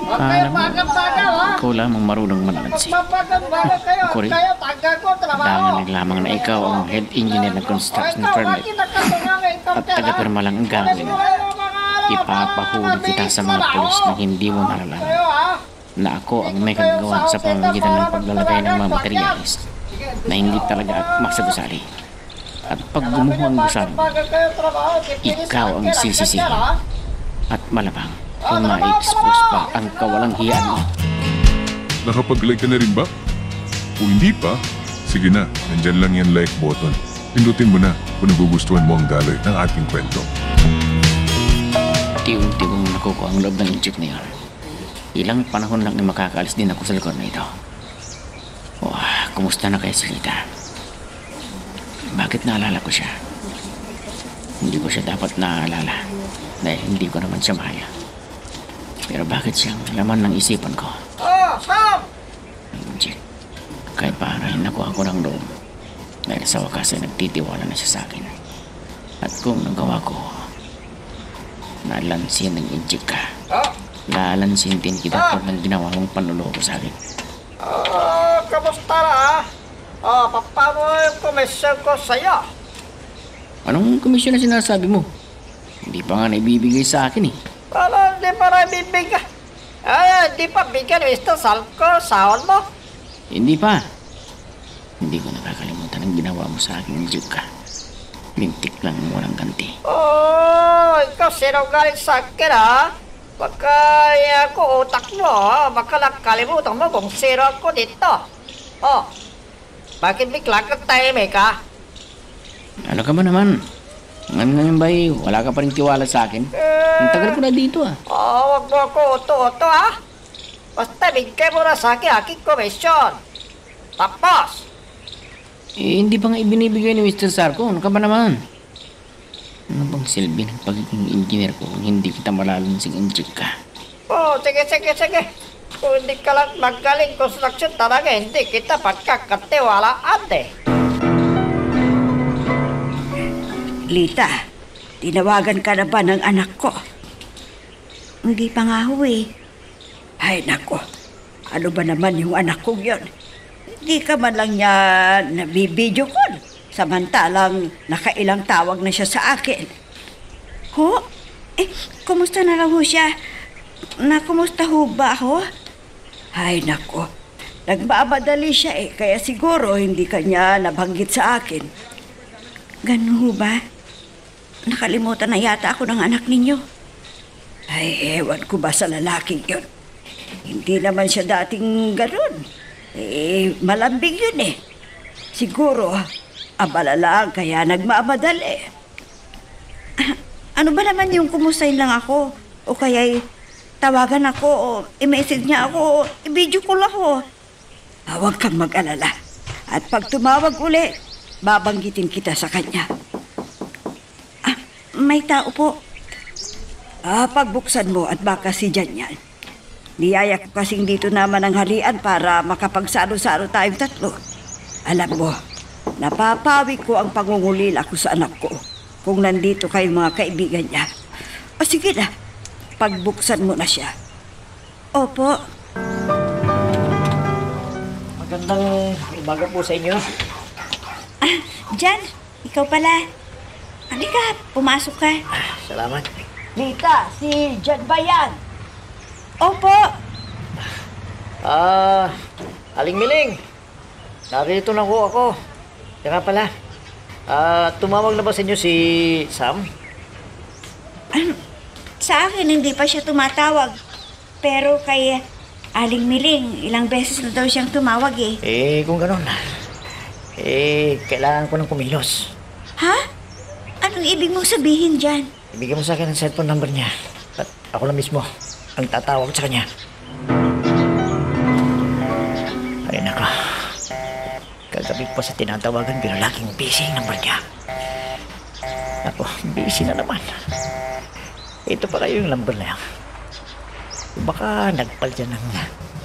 Huwag kayo bagal-bagal Ikaw lamang marunong manansi. Magpapagal-bagal kayo! Ako rin. Kayo, taga ko, trabaho! Danganig lamang na ikaw ang head engineer ng construction permit at taga-pirma lang ang gagawin. Ipapahuli kita sa mga pulis na hindi mo nalalaman na ako ang may kagagawa sa pamamagitan ng paglalagay ng mga materyales na hindi talaga masagusali. At pag gumuho ang gusali, ikaw ang sisisihin. At malamang kung ma-expose pa ang kawalang hiyaan mo. Nakapag-like ka na rin ba? Kung hindi pa, sige na, nandyan lang yan like button. Pindutin mo na kung nagugustuhan mo ang daloy ng ating kwento. Unti-unti kong nakukuha ang loob ng inchik na yun. Ilang panahon lang na makakaalis din ako sa lugar na ito. Kumusta na kaya si Lita? Bakit naalala ko siya? Hindi ko siya dapat naaalala dahil hindi ko naman siya mahal. Pero bakit siyang laman ng isipan ko? Sam! Inchik, kahit paano ay nakuha ko ng loob dahil sa wakas ay nagtitiwala na siya sa akin. At kung nagawa ko, nalansin ng inchik ka. Lalansin din kita pag ng ginawa mong panluloko sa akin. Kamusta na paano yung komisyon ko sa'yo? Anong komisyon na sinasabi mo? Hindi pa nga naibibigay sa akin eh. Paano hindi pa na ibibigay? Hindi pa bigyan Mr. Salco, sahod mo? Hindi pa. Hindi ko nakakalimutan ang ginawa mo sa akin, Juka. Lintik lang walang ganti. Ikaw sinungaling sa akin Baka ako utak mo baka nakalimutan mo kung sino ako dito. Bakit bigla kang tahimik Ano ka ba naman? Ano na yun, bay? Wala ka pa rin tiwala sa akin? Ang tagal ko na dito, ah. Wag mo ako uto-uto, ha? Basta bigay mo na sa akin aking komisyon. Tapos, Hindi pa nga ibinibigay ni Mr. Sarko. Ano ka ba naman? Ano bang silbi ng pagiging engineer ko kung hindi kita malalansing injik ka? sige. Kung hindi ka lang magaling construction talaga, hindi kita pagkakatiwalaan eh. Lita, tinawagan ka na ba ng anak ko? Hindi pa nga ho eh. Ay nako, ano ba naman yung anak kong yun? Hindi ka man lang niya nabibideo call. Samantalang nakailang tawag na siya sa akin. Ho? Kumusta na lang ho siya? Kumusta ho ba ho? Ay nako, nagmamadali siya kaya siguro hindi kanya nabanggit sa akin. Ganun ho ba? Nakalimutan na yata ako ng anak ninyo. Ay, ewan ko ba sa lalaking yun. Hindi naman siya dating ganun. Malambing yun Siguro, abala lang kaya nagmamadali. Ano ba naman yung kumustahin lang ako? O kaya tawagan ako o i-message niya ako o i-video call ako. Huwag kang mag-alala. At pag tumawag uli, babanggitin kita sa kanya. May tao po. Pagbuksan mo at baka si Jan yan. Niyaya ko kasing dito naman ang halian para makapagsalo-salo tayong tatlo. Alam mo, napapawi ko ang pangungulila ko sa anak ko kung nandito kayong mga kaibigan niya. O sige na, pagbuksan mo na siya. Opo. Magandang umaga po sa inyo. Jan, ikaw pala. Halika, pumasok ka. Salamat. Lita, si Jan ba yan? Opo. Aling Miling. Narito na ho ako. Teka pala. Tumawag na ba sa inyo si Sam? Sa akin, hindi pa siya tumatawag. Pero kay Aling Miling, ilang beses na daw siyang tumawag Kung ganun. Kailangan ko ng kumilos. Ha? Anong ibig mong sabihin dyan? Ibigay mo sa akin ang cellphone number niya. At ako na mismo ang tatawag sa kanya. Ay naka. Kagabi pa sa tinatawagan pero laging busy ang number niya. Ako, busy na naman. Ito pa kayo yung number na yan. Baka nagpalit yan ng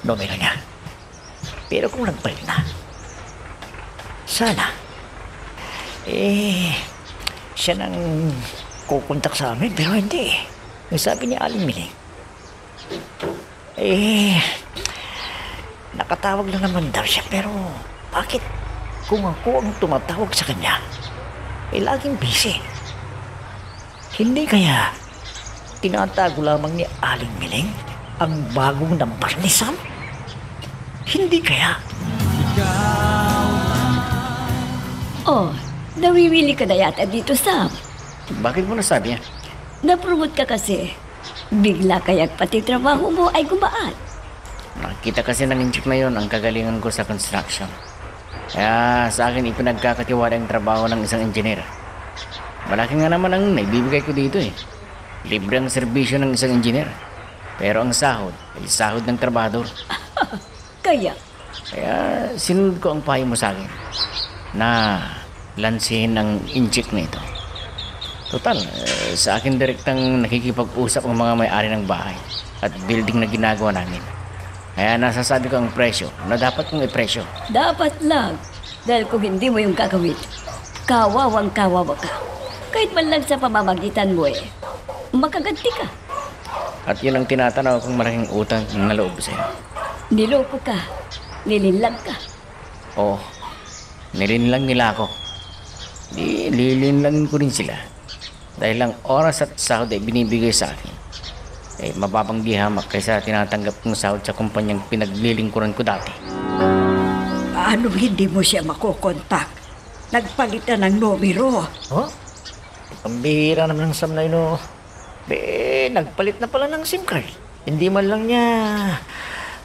numero niya. Pero kung nagpalit na, sana, siya nang kukontak sa amin pero hindi. Yung sabi niya Aling Miling, nakatawag lang naman daw siya pero bakit kung ako ang tumatawag sa kanya laging busy? Hindi kaya tinatago lamang ni Aling Miling ang bagong number ni Sam? Hindi kaya? Oh, nawiwili ka na yata dito, Sam. Bakit mo nasabi yan? Napromote ka kasi. Bigla kaya't pati trabaho mo ay gumaan. Nakita kasi ng injik na yon ang kagalingan ko sa construction. Kaya sa akin ipinagkakatiwala ang trabaho ng isang engineer. Malaki nga naman ang naibibigay ko dito Libre ang serbisyo ng isang engineer. Pero ang sahod ay sahod ng trabahador. Kaya Sinunod ko ang payo mo sa akin na lansihin ang injik na ito. Total, sa akin direktang nakikipag-usap ang mga may-ari ng bahay at building na ginagawa namin. Kaya nasasabi ko ang presyo na dapat kong ipresyo. dapat lang. Dahil kung hindi mo yung gagawin, kawawang kawawa ka. Kahit man lang sa pamamagitan mo makaganti ka. At yun ang tinatanaw kong malaking utang na loob sa'yo. Niloko ka. Nilinlang ka. Oo, nilinlang nila ako. Lilinlangin ko rin sila. Dahil lang oras at sahod ay binibigay sa akin. Mababang di hamak kaysa tinatanggap kong sahod sa kumpanyang pinaglilingkuran ko dati. Anong hindi mo siya makokontak? Nagpalit na ng numero. Oh? Pambihira naman ng Sam na yun. Nagpalit na pala ng SIM card. Hindi man lang niya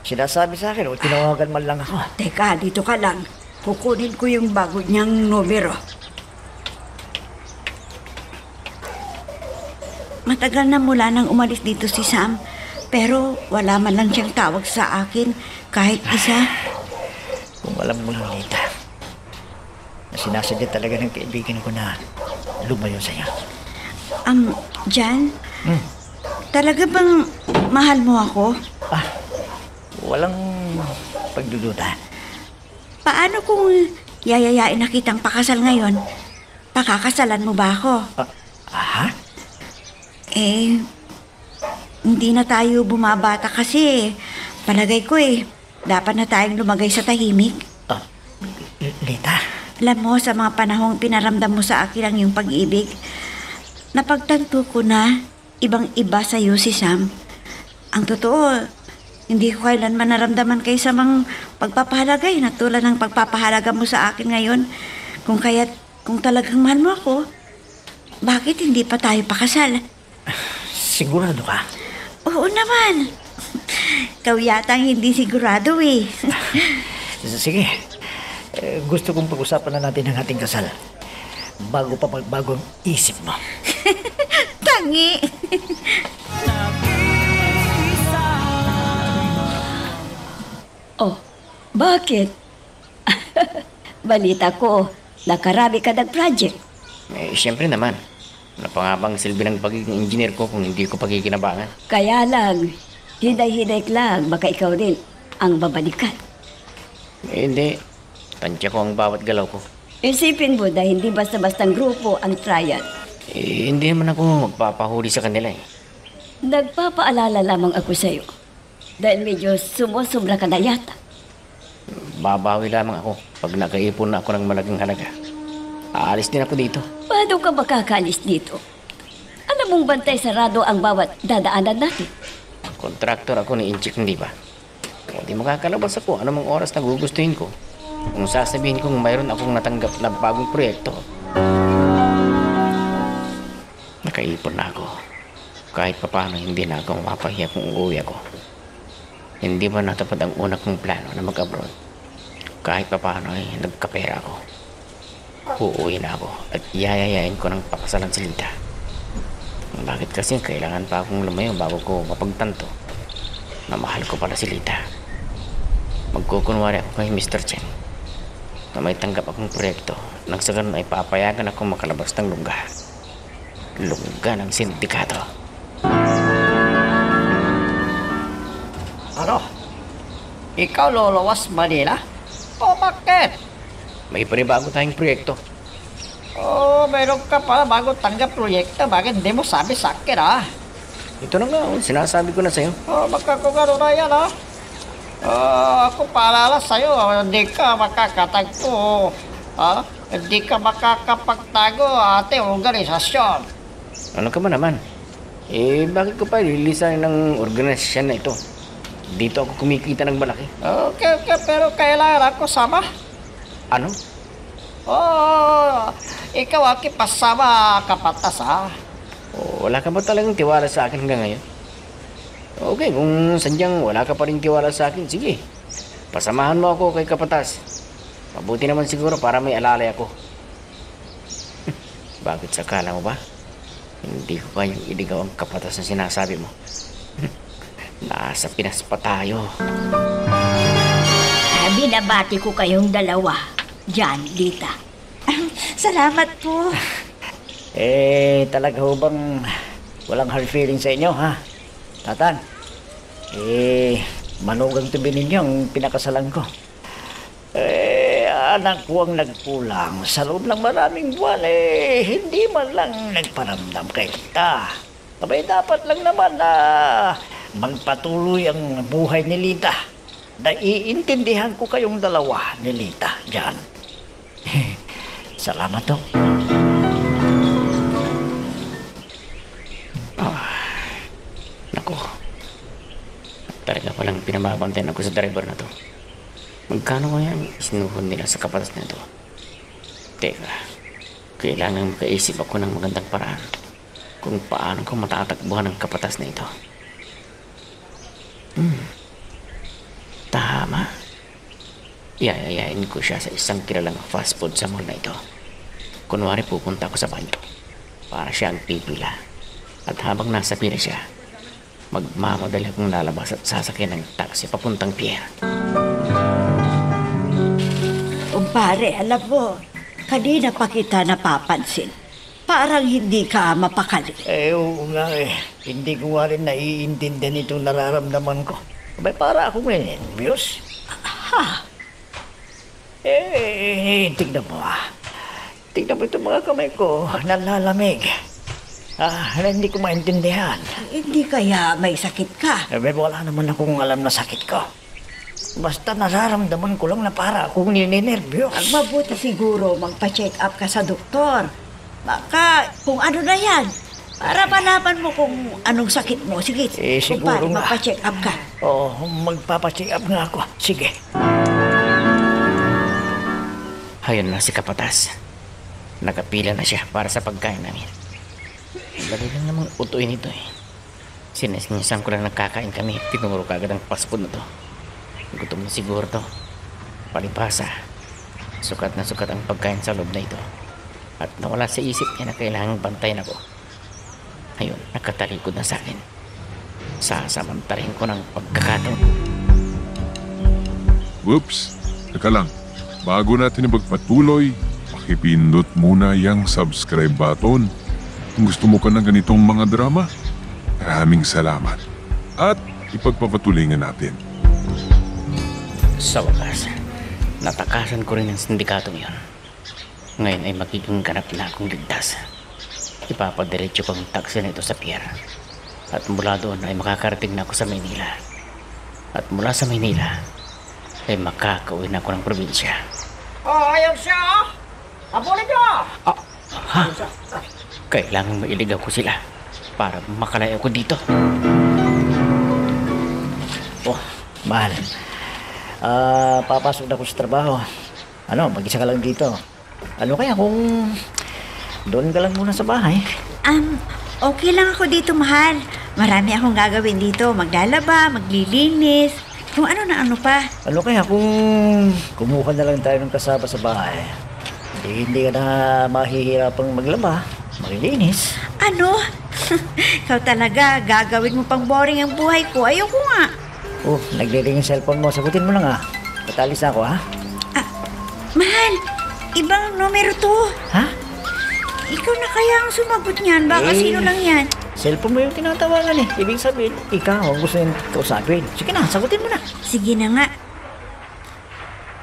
sinasabi sa akin o tinawagan man lang ako. Teka, dito ka lang. Kukunin ko yung bago niyang numero. Matagal na mula nang umalis dito si Sam. Pero wala man lang siyang tawag sa akin kahit isa. Kung alam mo lang, Lita, na sinasadya talaga ng kaibigan ko na lumayo sa'yo. Jan? Talaga bang mahal mo ako? Walang pagdududa. Paano kung yayayain na kitang pakasal ngayon? Pakakasalan mo ba ako? Hindi na tayo bumabata kasi. Palagay ko dapat na tayong lumagay sa tahimik. Lita? Alam mo, sa mga panahong pinaramdam mo sa akin ang iyong pag-ibig, napagtanto ko na ibang-iba sa'yo si Sam. Ang totoo, hindi ko kailanman naramdaman kay Sam ang pagpapahalagay na tulad ng pagpapahalaga mo sa akin ngayon. Kung talagang mahal mo ako, bakit hindi pa tayo pakasal? Sigurado ka? Oo naman. Ikaw yata ang hindi sigurado Sige. Gusto kong pag-usapan na natin ang ating kasal. Bago pa magbago ang isip mo. Tangi. Oh, bakit? Balita ko, nakarami ka ng-project. Siyempre naman. Ano pa nga bang silbi ng pagiging engineer ko kung hindi ko pagkikinabangan? Kaya lang, hiday-hiday lang, baka ikaw rin ang babalikan. Hindi. Tansya ko ang bawat galaw ko. Isipin mo dahil hindi basta-bastang grupo ang trial. Hindi naman ako magpapahuli sa kanila Nagpapaalala lamang ako sa'yo. Dahil medyo sumusubra ka na yata. Babawi lamang ako pag nakaipon na ako ng malaking halaga. Aalis din ako dito. Paano ka makakalis dito? Alam mong bantay sarado ang bawat dadaanan natin. Kontraktor ako ni Inchik, hindi ba? O di makakalabas ako anumang oras na gugustuhin ko. Kung sasabihin kong mayroon akong natanggap na bagong proyekto. Nakaipon na ako. Kahit papano hindi na ako mapahiya kung uuwi ako. Hindi ba natapad ang una kong plano na mag-abroad? Kahit papano nagkapera ako. Uuwi na ako at yayayain ko ng pakasalan si Lita. Bakit kasi kailangan pa akong lumayo bago ko mapagtanto na mahal ko pala si Lita? Magkukunwari ako kay Mr. Chen na may tanggap akong proyekto nang sa ganun ay papayagan akong makalabas ng lungga. Lungga ng sindikato. Ano? Ikaw luluwas Manila? O bakit? May panibago tayong proyekto. Meron ka pala bago tanggap proyekto. Bakit hindi mo sabi sa akin, Ito na nga, sinasabi ko na sa'yo. Baka kung ano na yan, ako paalala sa'yo, hindi ka makakatagpo. Hindi ka makakapagtago ating organisasyon. Ano ka ba naman? Bakit ko pa lilisanin ng organisasyon na ito? Dito ako kumikita ng malaki. Okay, pero kailangan ako sama. Ano? Ikaw aking pasama kapatas, Wala ka ba talagang tiwala sa akin hanggang ngayon? Okay, kung sadyang wala ka pa rin tiwala sa akin, sige. Pasamahan mo ako kay Kapatas. Mabuti naman siguro para may alalay ako. Bakit sakala mo ba? Hindi ko kayang iligaw ang Kapatas na sinasabi mo. Nasa Pinas pa tayo. Binabati ko kayong dalawa. Jan, Lita. Salamat po. Talaga ho bang walang hard feeling sa inyo, Tatan? Manugang tabi ninyo ang pinakasalan ko. Anak ko ang nagkulang. Sa loob ng maraming buwan, hindi man lang nagparamdam kay kita. Abay, dapat lang naman na magpatuloy ang buhay ni Lita. Naiintindihan ko kayong dalawa ni Lita, Jan. Salamat ho. Naku. Talaga palang pinamabantayan ako sa driver na to. Magkano kaya isinuhod nila sa Kapatas na ito? Teka, kailangan makaisip ako ng magandang paraan kung paano ko matatakbuhan ang Kapatas na ito. Tama. Iayayain ko siya sa isang kilalang fast food sa mall na ito. Kunwari pupunta ako sa banyo para siya ang pipila At habang nasa pila siya, magmamadali akong lalabas at sasakyan ng taxi papuntang pier. Kumpare, alam mo, kanina pa kita napapansin. Parang hindi ka mapakali. Oo nga eh. Hindi ko nga rin naiintindihan itong nararamdaman ko. Abay, para akong nervyos. Ha? Tignan mo ah. Tignan mo itong mga kamay ko, nalalamig. Hindi ko maintindihan. Hindi kaya may sakit ka? Abay, wala naman akong alam na sakit ko. Basta nararamdaman ko lang na para akong ninenervyos. Ang mabuti siguro magpa-check up ka sa doktor. Baka kung ano na yan. Para malaman mo kung anong sakit mo. Sige, siguro kumpare, nga. magpa-check up ka. Oo, magpapacheck up nga ako. Sige. Ayun na si Kapatas. Nakapila na siya para sa pagkain namin. Dali lang namang utuin ito eh. Sinisinisan ko lang nagkakain kami. Tinuro ka agad ang fast food na to. Gutom na siguro to. Palipasa. Sukat na sukat ang pagkain sa loob na ito. At nawala sa isip niya na kailangang bantayan ako. Ayun, nakatalikod na sa akin. Sasamantalahin ko ng pagkakataon. Whoops! Teka lang. Bago natin ipagpatuloy, pakipindot muna yung subscribe button. Kung gusto mo ka ng ganitong mga drama, maraming salamat. At ipagpapatuloy nga natin. Sa wakas, natakasan ko rin ang sindikatong yun. Ngayon ay magiging ganap na akong ligtas. Ipapadiretso ko ang taxi na ito sa pier. At mula doon ay makakarating na ako sa Maynila. At mula sa Maynila ay makakauwi na ako ng probinsya. Ayaw siya! Abulin niyo! Kailangan mailigaw ko sila para makalaya ko dito. Oh, mahal. Papasok na ako sa trabaho. Mag-isa ka lang dito. Ano kaya kung doon ka lang muna sa bahay? Okay lang ako dito, mahal. Marami akong gagawin dito. Maglalaba, maglilinis, kung ano na ano pa. Ano kaya kung kumuha na lang tayo ng kasama sa bahay? Hindi ka na mahihirapang maglaba, maglilinis. Ano? Ikaw talaga, gagawin mo pang boring ang buhay ko. Ayoko nga. Oh, nagre-ring yung cellphone mo. Sagutin mo lang Patalis na ako Mahal, ibang numero to. Ha? Ikaw na kaya ang sumagot niyan. Baka sino lang yan? Cellphone mo yung tinatawagan Ibig sabihin, ikaw ang gusto yung kausapin. Sige na, sagutin mo na. Sige na nga.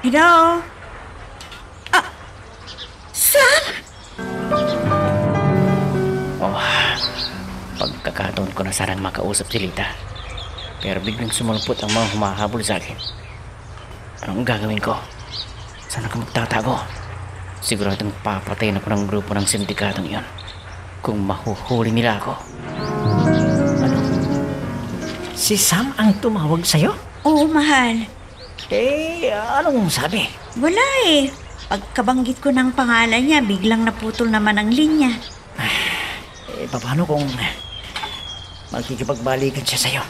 Hello? Sam? Pagkakataon ko na sanang makausap si Lita. Pero biglang sumalpot ang mga humahabol sa akin. Anong gagawin ko? Saan ako magtatago? Siguradong papatayin ako ng grupo ng sindikatong yon. Kung mahuhuli nila ako. Si Sam ang tumawag sa'yo? Oo, mahal. Anong sabi? Wala eh. Pagkabanggit ko ng pangalan niya, biglang naputol naman ang linya. Paano kung makikipagbalikan siya sa'yo?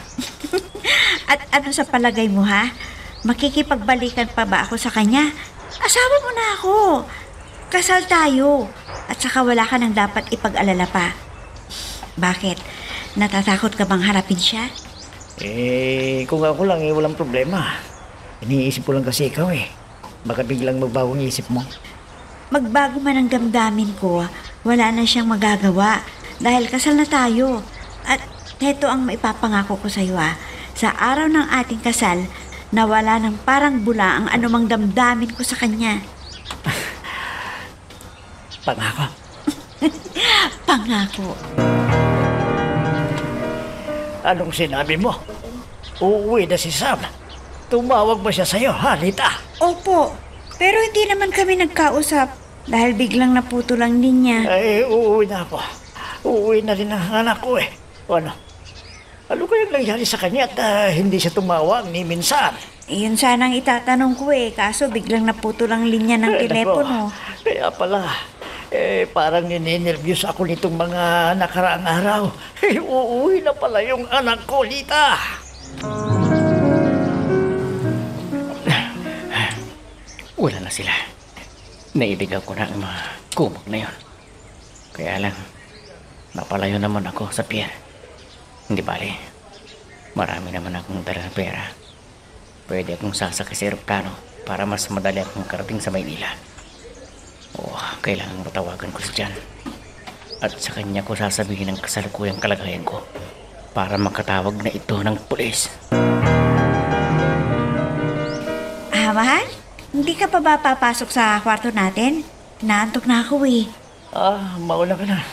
At ano sa palagay mo, ha? Makikipagbalikan pa ba ako sa kanya? Asawa mo na ako. Kasal tayo. At saka wala ka nang dapat ipag-alala pa. Bakit? Natatakot ka bang harapin siya? Kung ako lang walang problema. Iniisip ko lang kasi ikaw Baka biglang magbago ang isip mo. Magbago man ang damdamin ko, wala na siyang magagawa. Dahil kasal na tayo. At heto ang maipapangako ko sa iyo Sa araw ng ating kasal, nawala ng parang bula ang anumang damdamin ko sa kanya. Pangako. Pangako. Anong sinabi mo? Uuwi na si Sam. Tumawag ba siya sa'yo, Lita? Opo, pero hindi naman kami nagkausap dahil biglang naputol ang linya. Uuwi na ako. Uuwi na rin ang anak ko Ano kayang nangyari sa kanya at hindi siya tumawag ni minsan? Iyon sanang itatanong ko kaso biglang naputol ang linya ng telepono. Kaya pala, parang ninenervyos ako nitong mga nakaraang araw. Uuwi na pala yung anak ko, Lita. Wala na sila. Naibigaw ko na ang mga kumog na yon. Kaya lang, Mapalayo naman ako sa pier. Hindi bali. Marami naman akong dalang pera. Pwede akong sasakay sa eroplano para mas madali akong karating sa Maynila. Kailangan matawagan ko siya dyan. At sa kanya ko sasabihin ang kasalukuyang kalagayan ko para makatawag na ito ng pulis. Mahal? Hindi ka pa ba papasok sa kwarto natin? Naantok na ako eh. Mauna ka na.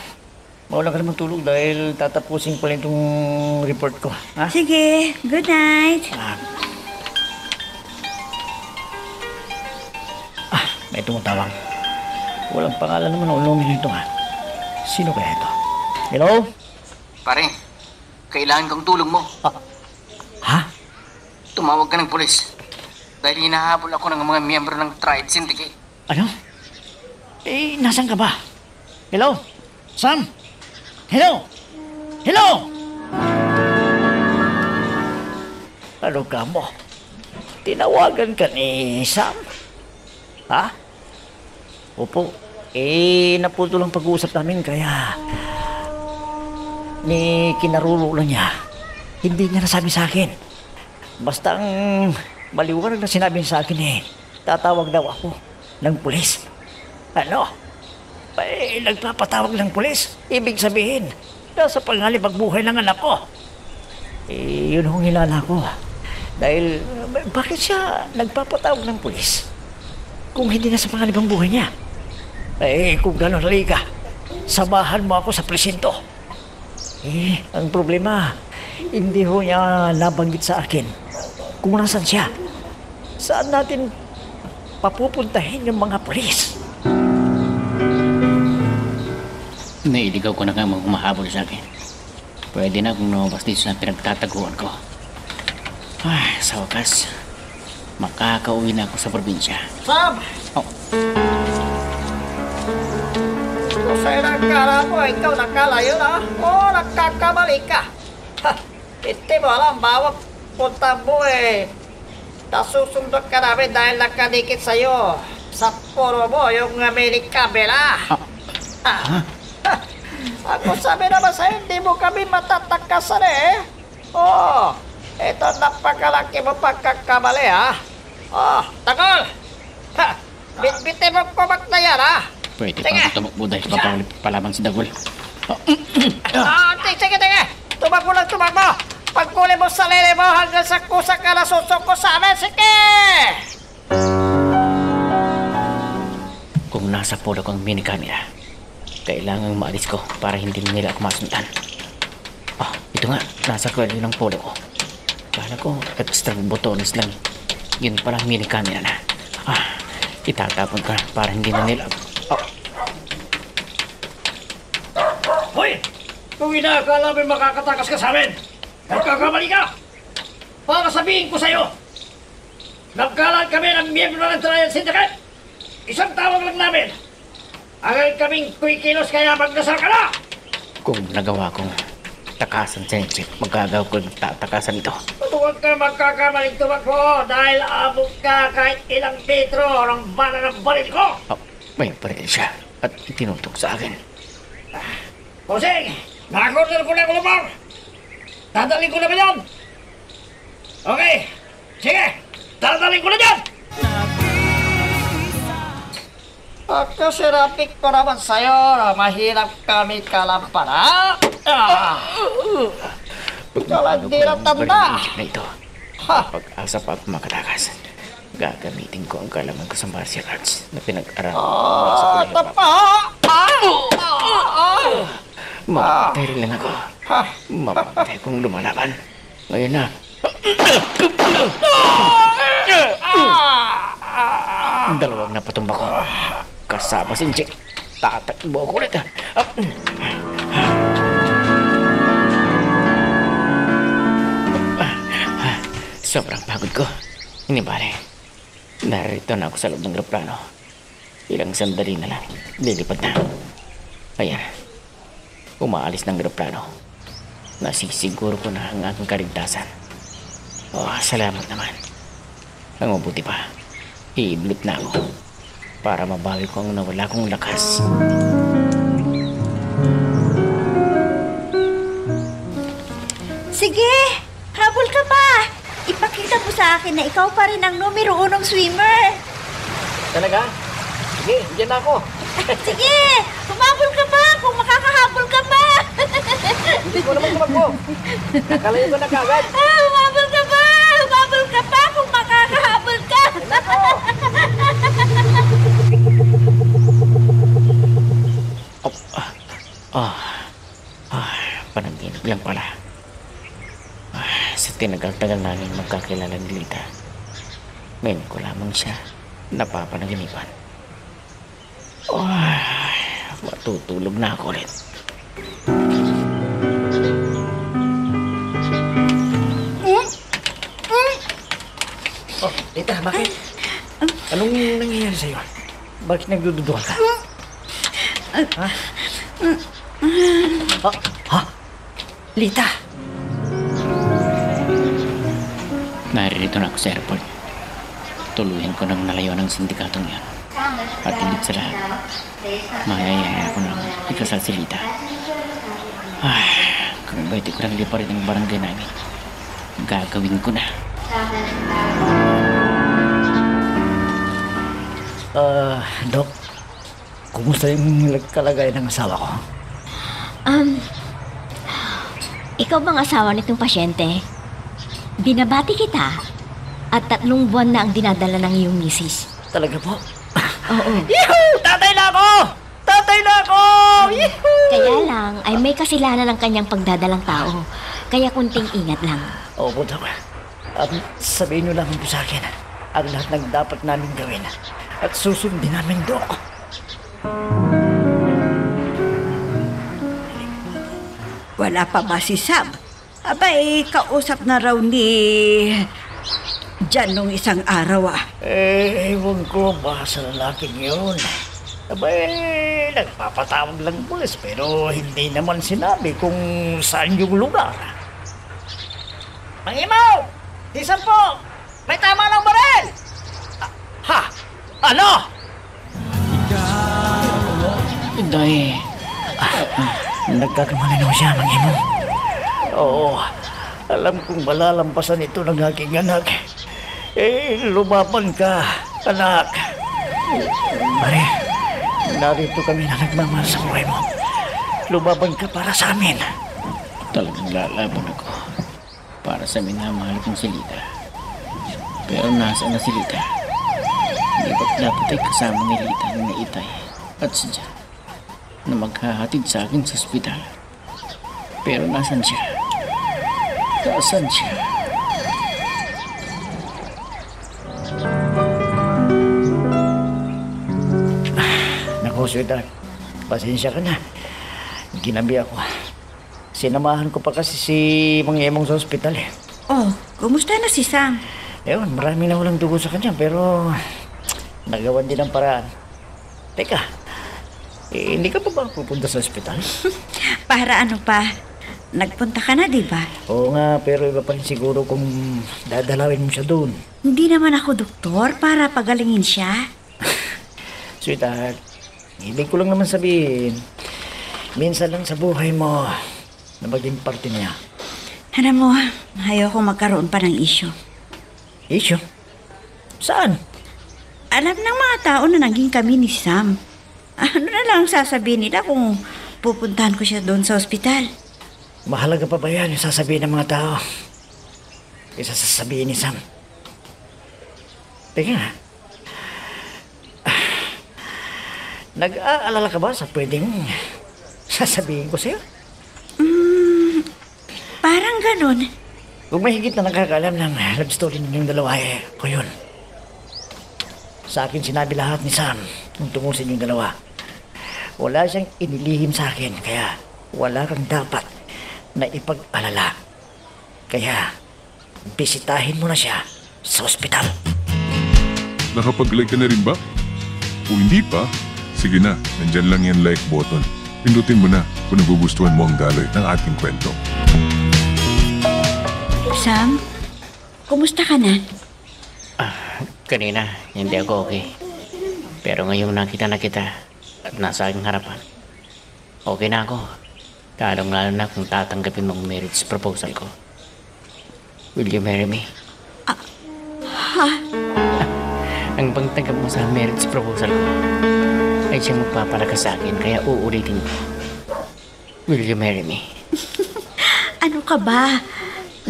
Mauna ka naman tulog dahil tatapusin ko lang itong report ko. Ha? Sige, good night. May tumatawag. Walang pangalan naman ang ulongin nito ha. Sino kaya ito? Hello? Pare, kailangan kang tulong mo. Ha? Tumawag ka ng pulis. Dahil hinahabol ako ng mga miyembro ng Triad Syndicate. Ano? Nasaan ka ba? Hello? Sam? Hello? Hello? Ano ka mo? Tinawagan ka ni Sam? Ha? Opo. Naputo lang pag-uusap namin kaya ni kinarulo lang niya. Hindi niya nasabi sa akin. Basta ang maliwanag na sinabi niya sa akin tatawag daw ako ng pulis. Ano? Nagpapatawag ng pulis. Ibig sabihin, nasa pangalipag buhay ng anak ko. Yun hong hilala ko. Dahil, bakit siya nagpapatawag ng pulis? Kung hindi na sa pangalipang buhay niya. Kung gano'n, halika. Samahan mo ako sa presinto. Ang problema, hindi ho niya nabanggit sa akin kung nasan siya. Saan natin papupuntahin yung mga pulis? Nailigaw ko na nga mga humahabol sa akin. Pwede na akong lumabas dito sa pinagtataguan ko. Sa wakas, makakauwi na ako sa probinsya. Sam! Oh. Kung sa'yo na akala mo, ikaw nakalayo na. Nagkakamali ka. Hindi mo alam, bawat punta mo nasusundot ka namin dahil nakadikit sa'yo. Sa puro mo, yung Amerika, Bela. Ako sabi naman sa'yo, hindi mo kami matatakasan ito napakalaki mo pagkakamali Tagol! Bitbitin mo kumak na yan Pwede pa ako tumakbo dahil papaulip palaban si Dagol. Sige. Tumakbo lang, tumakbo. Pagkuli mo sa lele mo hanggang sa kusa ka na susok ko sa amin. Sige! Kung nasa polo ko ang mini camera, kailangang maalis ko para hindi nila ako masundan. Ito nga, nasa kwelo ng polo ko. Kala ko, extra botones lang. Yun pala mini camera na. Itatapon ko na para hindi na nila... Hoy! Kung inaakala mo makakatakas ka sa amin, nagkakamali ka! Para sabihin ko sa'yo, nagkalat kami ng miyembro ng Triad Syndicate. Isang tawag lang namin. Agad kaming kuikilos kaya magdasal ka na! Kung nagawa kong takasan sa chip, magagawa ko ng tatakasan ito. Huwag ka magkakamaling tumakbo dahil abot ka kahit ilang metro ng bala ng baril ko! May baril siya at tinutok sa akin. Joseng! Nakakorder ko na kulubang! Dadaling ko na ba yun? Okay! Sige! Dadaling ko na dyan! Ako sinapik ko naman sa'yo na mahirap kami kalampara. Kalandi na tanda. Na ito. Pag-asa pa ako makatakas, gagamitin ko ang kalaman ko sa martial arts na pinag-aralan sa kulihan. Tapa! Mapapatay rin lang ako. Mapapatay kong lumalaban. Ngayon na. Dalawang napatumba ko. Kasama si Inchik. Tatakbo ako ulit. Sobrang pagod ko. Hindi bale. Narito na ako sa loob ng aeroplano. Ilang sandali na lang. Lilipad na. Ayan. Umaalis ng aeroplano. Nasisiguro ko na ang aking kaligtasan. Salamat naman. Ang mabuti pa, i-blip na ako para mabawi ko ang nawala kong lakas. Sige, habol ka pa. Ipakita mo sa akin na ikaw pa rin ang numero 1 swimmer. Talaga? Sige, diyan ako. Sige, humabol ka pa kung makakahabol ka pa. Hindi ko naman tumakbo. Nakalayo ko na kagad. Humabol ka pa. Humabol ka pa kung makakahabol ka. Panaginip lang pala. Sa tinagal-tagal namin magkakilala ni Lita, ngayon ko lamang siya napapanaginipan. Matutulog na ako ulit. Oh, Lita, bakit? Anong nangyayari sa'yo? Bakit nagdududuhan ka? Ha? Ha? Lita! Naririto na ako sa airport. Tuluyan ko nang nalayo ng sindikatong yan. At higit sa lahat, mayayaya ko nang ikasal si Lita. Kung ba iti ko nang liparin ang barangay namin, gagawin ko na. Dok, kumusta yung kalagayan ng asawa ko? Ikaw bang asawa nitong pasyente? Binabati kita at 3 buwan na ang dinadala ng iyong misis. Talaga po? Oo. Yehoo! Tatay na ako! Tatay na ako! Yehoo! Kaya lang ay may kasilanan ng kanyang pagdadalang tao. Kaya kunting ingat lang. Opo, Dok. Sabihin niyo lang po sa akin ang lahat ng dapat namin gawin. At susundin namin, Dok. Wala pa ba si Sam? Abay, kausap na raw ni Jan nung isang araw Ewan ko ba sa lalaking yun. Abay, nagpapatawag lang pulis pero hindi naman sinabi kung saan yung lugar. Mangimaw! Isan po! May tama ng baril! Ha? Ano? Inday, Nagkakamali na siya, Mangimaw. Oo, alam kong malalampasan ito ng aking anak. Lumaban ka, anak. Pare, narito kami na nagmamahal sa buhay mo. Lumaban ka para sa amin. talagang lalaban ako para sa minamahal kong si Lita. Pero nasaan na si Lita? Hindi ba't dapat ay kasama ni Lita na Itay at si Jan na maghahatid sa akin sa ospital? Pero nasan siya? Nasaan siya? Naku, sweetheart. Pasensya ka na. Ginabi ako. Sinamahan ko pa kasi si Mang Emong sa ospital eh. Oh, kumusta na si Sam? Ewan, marami na walang dugo sa kanya pero nagawan din ang paraan. Teka, hindi ka pa ba pupunta sa ospital? Para ano pa? Nagpunta ka na, di ba? Oo nga, pero iba pa rin siguro kung dadalawin mo siya doon. Hindi naman ako doktor para pagalingin siya. Sweetheart, hindi ko lang naman sabihin. Minsan lang sa buhay mo na maging parte niya. Alam mo, ayaw ko magkaroon pa ng issue. Issue? Saan? Alam ng mga tao na naging kami ni Sam. Ano na lang sasabihin nila kung pupuntahan ko siya doon sa ospital? Mahalaga pa ba yan yung sasabihin ng mga tao? Kaysa sasabihin ni Sam. Teka nga. Nag-aalala ka ba sa pwedeng sasabihin ko sa'yo? Parang ganun. Kung mahigit na nakakaalam ng love story ninyong dalawa ko yun. Sa akin sinabi lahat ni Sam nung tungkol sa inyong dalawa. Wala siyang inilihim sa akin, kaya wala kang dapat na ipag-alala. Kaya, bisitahin mo na siya sa ospital. Nakapag-like ka na rin ba? Kung hindi pa, sige na, nandyan lang yan like button. Pindutin mo na kung nagugustuhan mo ang daloy ng ating kwento. Sam, kumusta ka na? Kanina, hindi ako okay. Pero ngayong nakita na kita at nasa aking harapan, okay na ako. Lalong-lalo na kung tatanggapin mong marriage proposal ko. Will you marry me? Ha? Ang pagtanggap mo sa marriage proposal ko ay siyang magpapalakas sa akin, kaya uulitin ko. Will you marry me? Ano ka ba?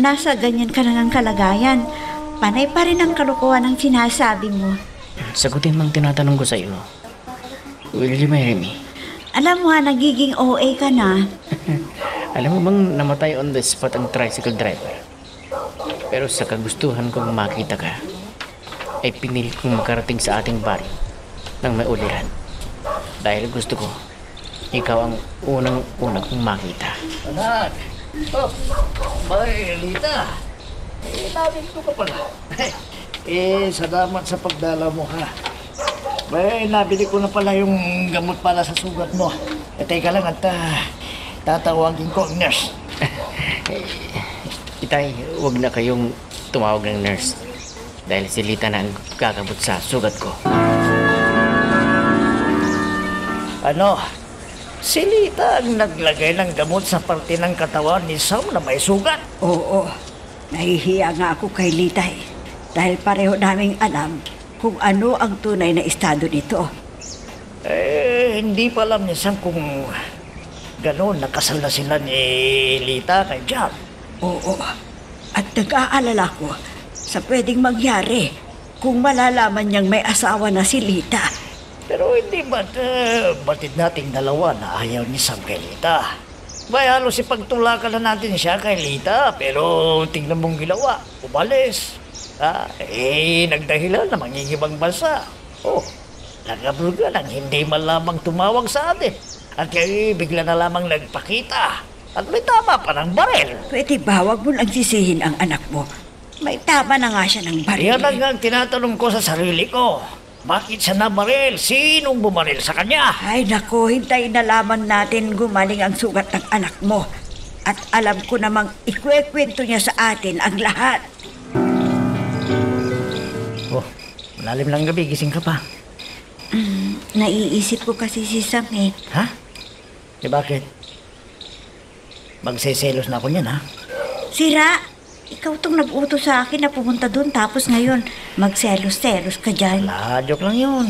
Nasa ganyan ka na ng kalagayan. Panay pa rin ang kalokohan ng sinasabi mo. Sagutin mang tinatanong ko sa iyo. Will you marry me? Alam mo ha, nagiging OA ka na. Alam mo bang namatay on the spot ang tricycle driver? Pero sa kagustuhan kong makita ka, ay pinilit kong makarating sa ating baryo nang may uliran. Dahil gusto ko, ikaw ang unang-unang kong makita. Anak! Oh, bay, Lita. Namin ko ka pala. Salamat sa pagdala mo ha. Bay, nabili ko na pala yung gamot para sa sugat mo. Teka lang at tatawagin ko ang nurse. Itay, huwag na kayong tumawag ng nurse. Dahil si Lita na ang kakabot sa sugat ko. Ano? Si Lita ang naglagay ng gamot sa parte ng katawan ni Sam na may sugat. Oo, nahihiya nga ako kay Litay. Dahil pareho naming alam kung ano ang tunay na estado nito. Hindi pa alam ni Sam kung gano'n nakasal na sila ni Lita kay Jam. Oo, at nag-aalala ko sa pwedeng mangyari kung malalaman niyang may asawa na si Lita. Pero hindi ba't batid nating dalawa na ayaw ni Sam kay Lita? Bay, halos ipagtulakan na natin siya kay Lita, pero tingnan mong ginawa, umalis. Nagdahilan na mangingibang bansa. Oh, nagabulga lang, hindi man lamang tumawag sa atin. At kaya bigla na lamang nagpakita. At may tama pa ng baril. Pwede ba wag mo lang sisihin ang anak mo? May tama na nga siya ng baril. Yan ang tinatanong ko sa sarili ko. Bakit siya nabaril? Sinong bumaril sa kanya? Ay nako, hintayin na lamang natin gumaling ang sugat ng anak mo. At alam ko namang ikwekwento niya sa atin ang lahat. Oh, malalim lang gabi, gising ka pa. Naiisip ko kasi si Sam eh. Ha? Bakit? Magseselos na ako niyan, ha? Sira, ikaw tong nag-utos sa akin na pumunta doon tapos ngayon magselos-selos ka dyan. Joke lang yun.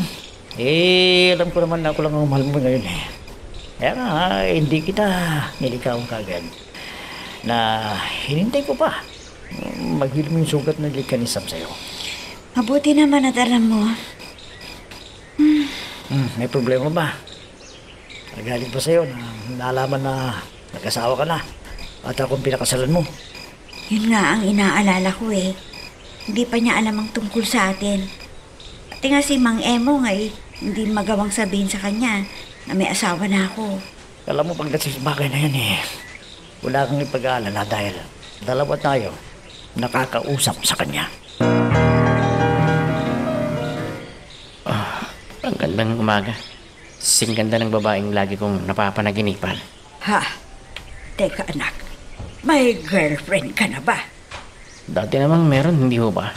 Alam ko naman na ako lang ang mahal mo ngayon eh. Kaya nga, hindi kita nilikaw kagad. Na hinintay ko pa. Maghilom yung sugat na lika ni Sam sa'yo. Mabuti naman at alam mo. May problema ba? Nagaling pa sa'yo na nalaman na nag-asawa ka na at akong pinakasalan mo. Yun nga ang inaalala ko eh. Hindi pa niya alam ang tungkol sa atin. Pati nga si Mang Emo nga eh, hindi magawang sabihin sa kanya na may asawa na ako. Alam mo, pagdating sa bagay na yan eh, wala kang ipag-aalala dahil dalawa tayo nakakausap sa kanya. Ang gandang umaga. Sing ganda ng babaeng lagi kong napapanaginipan. Ha? Teka anak, may girlfriend ka na ba? Dati namang meron, hindi ho ba?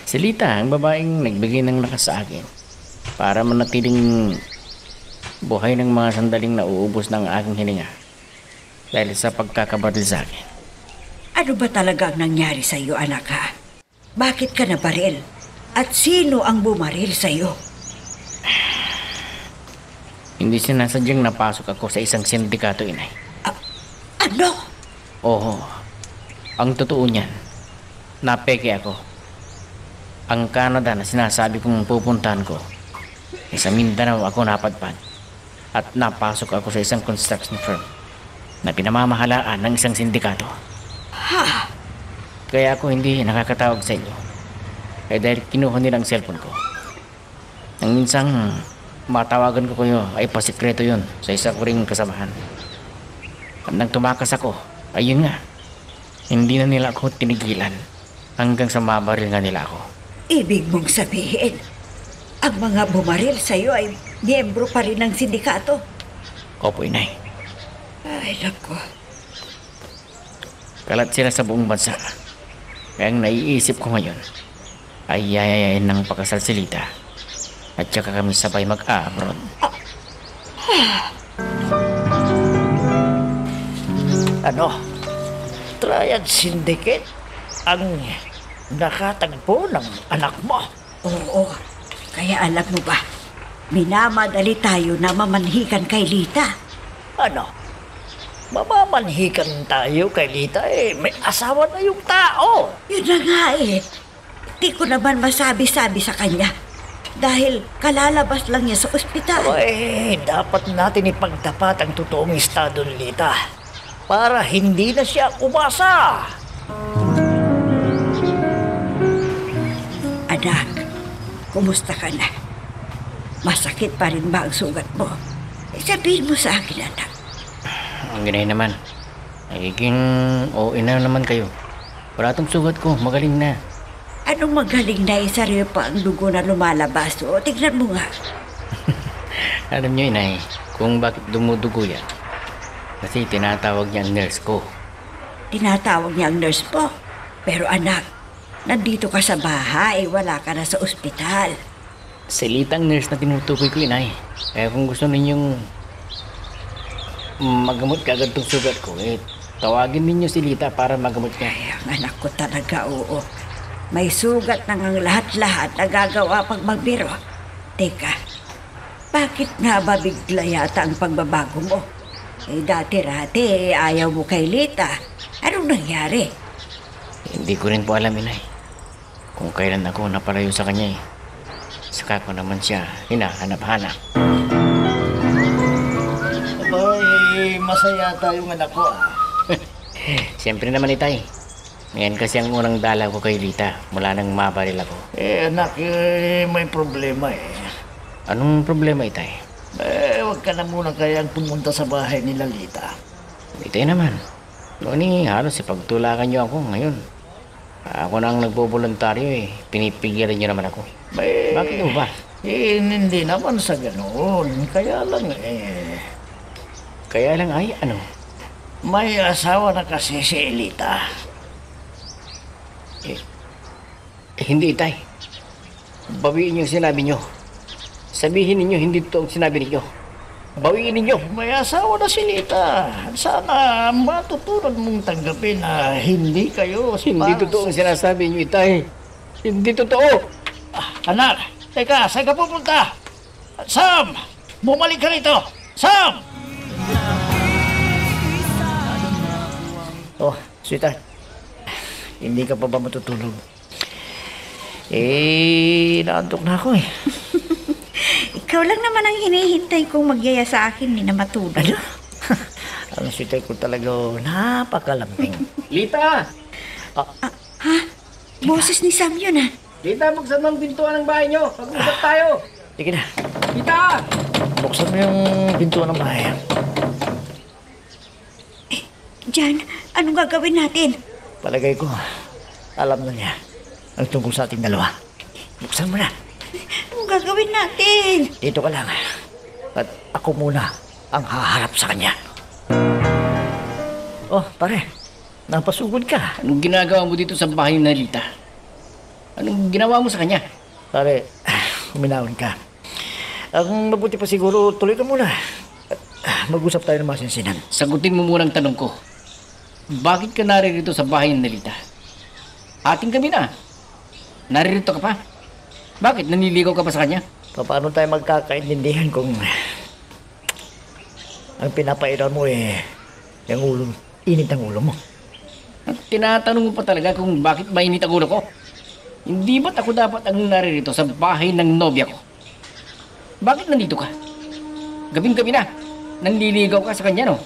Si Lita, ang babaeng nagbigay ng lakas sa akin para manatiling buhay ng mga sandaling nauubos ng aking hininga dahil sa pagkakabaril sa akin. Ano ba talaga ang nangyari sa iyo, anak ha? Bakit ka nabaril? At sino ang bumaril sa iyo? Hindi sinasadyang napasok ako sa isang sindikato, inay. Ano? Oo. Ang totoo niyan, napeke ako. Ang Canada na sinasabi kong pupuntahan ko, sa Mindanao ako napadpad. At napasok ako sa isang construction firm na pinamamahalaan ng isang sindikato. Ha? Kaya ako hindi nakakatawag sa inyo. Eh dahil kinuha nila ang cellphone ko. Ang minsang matawagan ko kayo ay pasikreto yun sa isa ko ring kasamahan. At nang tumakas ako, ayun nga, hindi na nila ako tinigilan hanggang sa mabaril nga nila ako. Ibig mong sabihin, ang mga bumaril sa iyo ay miyembro pa rin ng sindikato? Opo, inay. Ay, naku. Kalat sila sa buong bansa. Kaya ang naiisip ko ngayon ay yayayain ng pakasal si Lita at saka kami sabay mag-abroad. Ano? Triad Syndicate? ang nakatagpo ng anak mo. Oo, kaya alam mo ba, minamadali tayo na mamanhikan kay Lita. Ano? Mamamanhikan tayo kay Lita may asawa na yung tao. Yun na nga eh. Di ko naman masabi-sabi sa kanya. Dahil kalalabas lang niya sa ospital. Dapat natin ipagtapat ang totoong estado ni Lita para hindi na siya umasa. Anak, kumusta ka na? Masakit pa rin ba ang sugat mo? Sabihin mo sa akin, anak. Ang ginay naman. Nagiging OA na naman kayo. Wala tong sugat ko. Magaling na. Anong magaling na isaryo pa ang dugo na lumalabas? O, tignan mo nga. Alam niyo, inay, kung bakit dumudugo yan. Kasi tinatawag niya ang nurse ko. Tinatawag niya ang nurse po. Pero anak, nandito ka sa bahay, wala ka na sa ospital. Si Lita ang nurse na tinutukoy ko, inay. Kaya kung gusto ninyong magamot ka agad tong sugat ko, tawagin ninyo si Lita para magamot niya. Ay, ang anak ko talaga, oo. May sugat nang ang lahat-lahat na gagawa pag magbiro. Teka, bakit nga ba bigla yata ang pagbabago mo? Dati-rati, ayaw mo kay Lita. Anong nangyari? Hindi ko rin po alam, inay. Kung kailan ako napalayo sa kanya. Saka ko naman siya hinahanap-hanap. Abay, masaya tayong anak ko. Siyempre naman, itay. Ngayon kasi ang unang dalaw ko kay Lita mula nang mabaril ako. Anak, may problema Anong problema, itay? Huwag ka na muna kayang pumunta sa bahay nila Lita. Itay naman. Noon halos ipagtulakan niyo ako ngayon. Ako na ang nagboboluntaryo Pinipigilan niyo naman ako. Bakit mo ba? Hindi naman sa ganoon. Kaya lang Kaya lang ay ano? May asawa na kasi si Elita. Hindi, itay. Bawiin niyo sinabi niyo. Sabihin ninyo hindi totoo ang sinabi ninyo. Bawiin ninyo. May asawa na si Lita. Sana matutunan mong tanggapin na hindi kayo Hindi totoo ang sinasabi niyo, itay. Hindi totoo. Anak, teka, saan ka pupunta? Sam! Bumalik ka rito! Sam! Oh, sweetheart. Hindi ka pa ba matutulog? Naantok na ako Ikaw lang naman ang hinihintay kong magyaya sa akin, ni na matulog. Ano? Ang sweetheart ko talaga, napakalambing. Lita! Ha? Boses ni Sam yun, ha? Lita, buksan mo ang pintuan ng bahay niyo. Pag-usap tayo. Sige na, Lita! buksan mo yung pintuan ng bahay. Jan, anong gagawin natin? Palagay ko, alam na niya ang tungkol sa ating dalawa. Buksan mo na. Anong gagawin natin? Dito ka lang. At ako muna ang haharap sa kanya. Oh, pare. Napasugod ka. Anong ginagawa mo dito sa bahay na Lita? Anong ginawa mo sa kanya? Pare, huminahon ka. Ang mabuti pa siguro, tuloy ka muna. At mag-usap tayo ng masinsinan. Sagutin mo muna ang tanong ko. Bakit ka naririto sa bahay ni Lita? Ating kami na. Naririto ka pa? Bakit? Naniligaw ka pa sa kanya? Paano tayo magkakaintindihan kung ang pinapairan mo yung ulo, init ang ulo mo? At tinatanong mo pa talaga kung bakit mainit ang ulo ko? Hindi ba't ako dapat ang naririto sa bahay ng nobya ko? Bakit nandito ka? Gabing-gabi na. Nanliligaw ka sa kanya, no?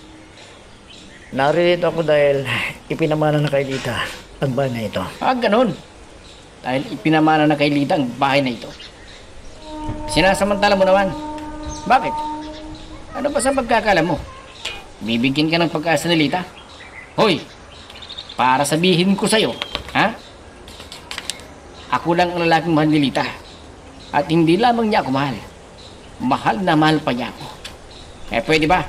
Naririto ako dahil ipinamana na kay Lita ang bahay na ito. Ganon. Dahil ipinamana na kay Lita ang bahay na ito. Sinasamantala mo naman. Bakit? Ano ba sa pagkakala mo? Bibigyan ka ng pag-asa ni Lita? Hoy! Para sabihin ko sa'yo, ha? Ako lang ang lalaking mahal ni Lita. At hindi lamang niya ako mahal. Mahal na mahal pa niya ako. Pwede ba?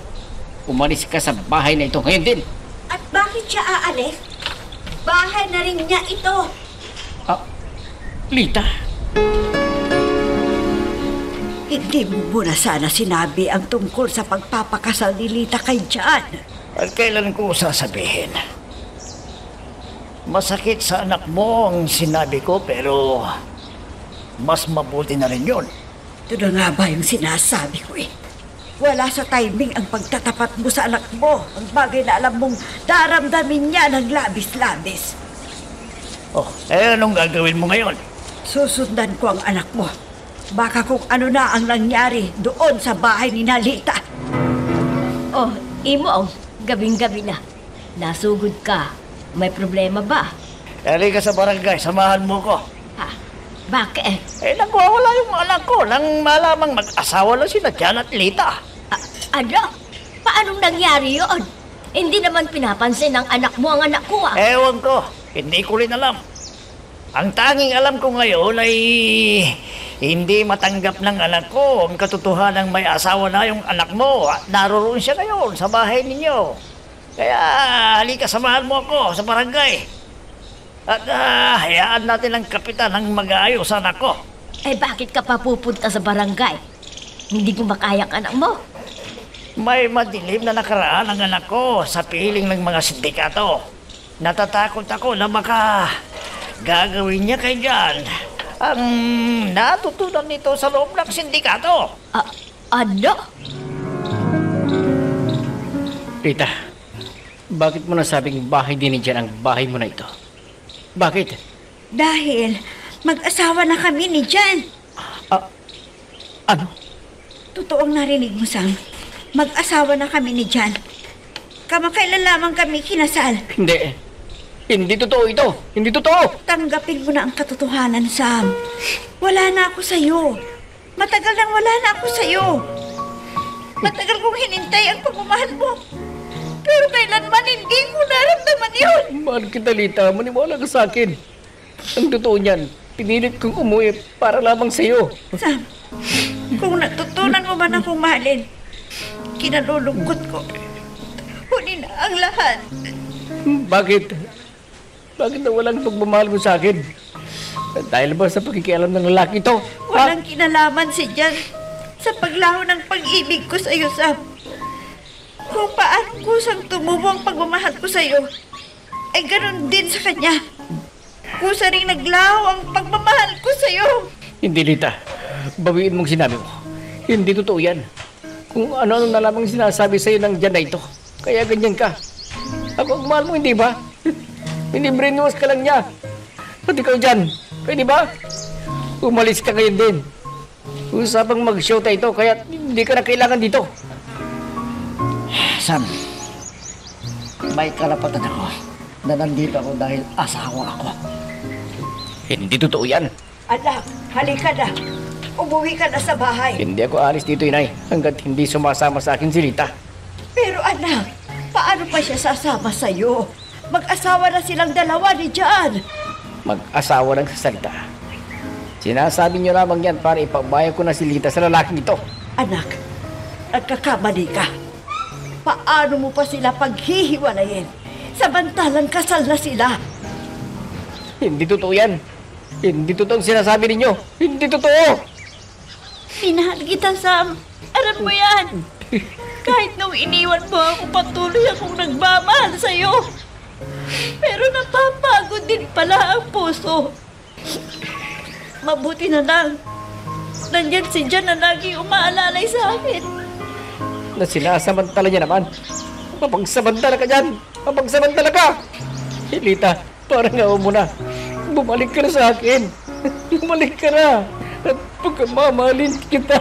Umalis ka sa bahay na ito ngayon din. At bakit siya aalis? Bahay na rin niya ito. Lita. Hindi mo muna sana sinabi ang tungkol sa pagpapakasal ni Lita kay Jan. At kailan ko sasabihin? masakit sa anak mo ang sinabi ko pero mas mabuti na rin yun. Ito na nga ba yung sinasabi ko eh. Wala sa timing ang pagtatapat mo sa anak mo. Ang bagay na alam mong daramdamin niya ng labis-labis. Oh, anong gagawin mo ngayon? Susundan ko ang anak mo. Baka kung ano na ang nangyari doon sa bahay ni Nalita. Oh, Imo, gabing-gabi na. Nasugod ka. May problema ba? Eri ka sa barangay, samahan mo ko. Ha? Bakit? Nagwawala yung anak ko nang malamang mag-asawa lang sila Jan at Lita. Ano? Paanong nangyari yon? Hindi naman pinapansin ng anak mo ang anak ko Ewan ko, hindi ko rin alam. Ang tanging alam ko ngayon ay hindi matanggap ng anak ko ang katotohanan may asawa na yung anak mo at naroon siya ngayon sa bahay ninyo. Kaya halika, samahan mo ako sa barangay. At hayaan natin ang kapitan ang mag-aayos sa anak ko. Bakit ka pa pupunta sa barangay? Hindi ko makaya ang anak mo. May madilim na nakaraan ang anak ko sa piling ng mga sindikato. Natatakot ako na baka gagawin niya kay Jan ang natutunan nito sa loob ng sindikato. Ano? Rita, bakit mo nasabing bahay din ni Jan ang bahay mo na ito? Bakit? Dahil mag-asawa na kami ni Jan. Ano? Totoong narinig mo, Sam. Mag-asawa na kami ni Jan. Kamakailan lamang kami kinasal. Hindi. Hindi totoo ito. Hindi totoo. Tanggapin mo na ang katotohanan, Sam. Wala na ako sa'yo. Matagal nang wala na ako sa'yo. Matagal kong hinintay ang pagmamahal mo. Pero kailanman hindi ko naramdaman yun. Mahal kita, Lita. Maniwala ka sa akin. Ang totoo niyan, pinilit kong umuwi para lamang sa'yo. Sam, kung natutunan mo man akong mahalin, kinalulungkot ko. Kunin na ang lahat. Bakit? Bakit na walang pagmamahal mo sa akin? Dahil ba sa pakikialam ng lalaki ito? Walang kinalaman si Jan sa paglaho ng pag-ibig ko sa'yo, Sam. Kung paano kusang tumubo ang pagmamahal ko sa'yo, ay ganun din sa kanya. Kusa rin naglaho ang pagmamahal ko sa'yo. Hindi, Lita. Bawiin mong sinabi mo. Hindi totoo yan. Kung ano-ano na lamang sinasabi sa'yo ng Jan na ito. Kaya ganyan ka. Ako ang mahal mo, hindi ba? Hindi brainwash ka lang niya. At ikaw Jan, pwede ba? Umalis ka ngayon din. Usapang mag-show tayo ito, kaya hindi ka na kailangan dito. Sam, may karapatan ako na nandito ako dahil asawa ako. Hindi totoo yan. Anak, halika na. Umuwi ka na sa bahay. Hindi ako alis dito, inay, hanggat hindi sumasama sa akin si Rita. Pero anak, paano pa siya sasama sa'yo? Mag-asawa na silang dalawa ni Jan. Mag-asawa ng sasalita. Sinasabi niyo lamang yan para ipagbayan ko na si Rita sa lalaking ito. Anak, nagkakamali ka. Paano mo pa sila paghihiwalayin? Samantalang kasal na sila. Hindi totoo yan. Hindi totoo ang sinasabi ninyo. Hindi totoo. Minahal kita, Sam. Alam mo yan. Kahit nung iniwan mo ako, patuloy akong nagmamahal sa'yo. Pero napapagod din pala ang puso. Mabuti na lang. Nandyan si Jan na lagi umaalalay sa akin. Na sinasamantala niya naman. Mapagsamantala ka dyan. Mapagsamantala ka. Lita, parang nga mo na. Bumalik ka na sa akin. Bumalik ka na. At pagkamamahalin kita.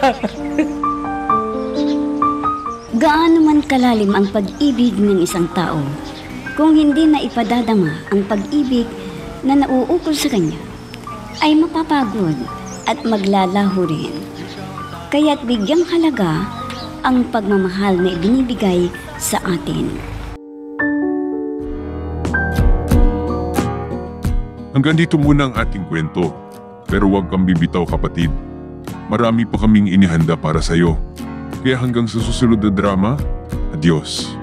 Gaano man kalalim ang pag-ibig ng isang tao, kung hindi na ipadadama ang pag-ibig na nauukol sa kanya, ay mapapagod at maglalaho rin. Kaya't bigyang halaga ang pagmamahal na ibinibigay sa atin. Hanggang dito muna ang ating kwento. Pero huwag kang bibitaw, kapatid. Marami pa kaming inihanda para sa'yo. Kaya hanggang sa susunod na drama, adios.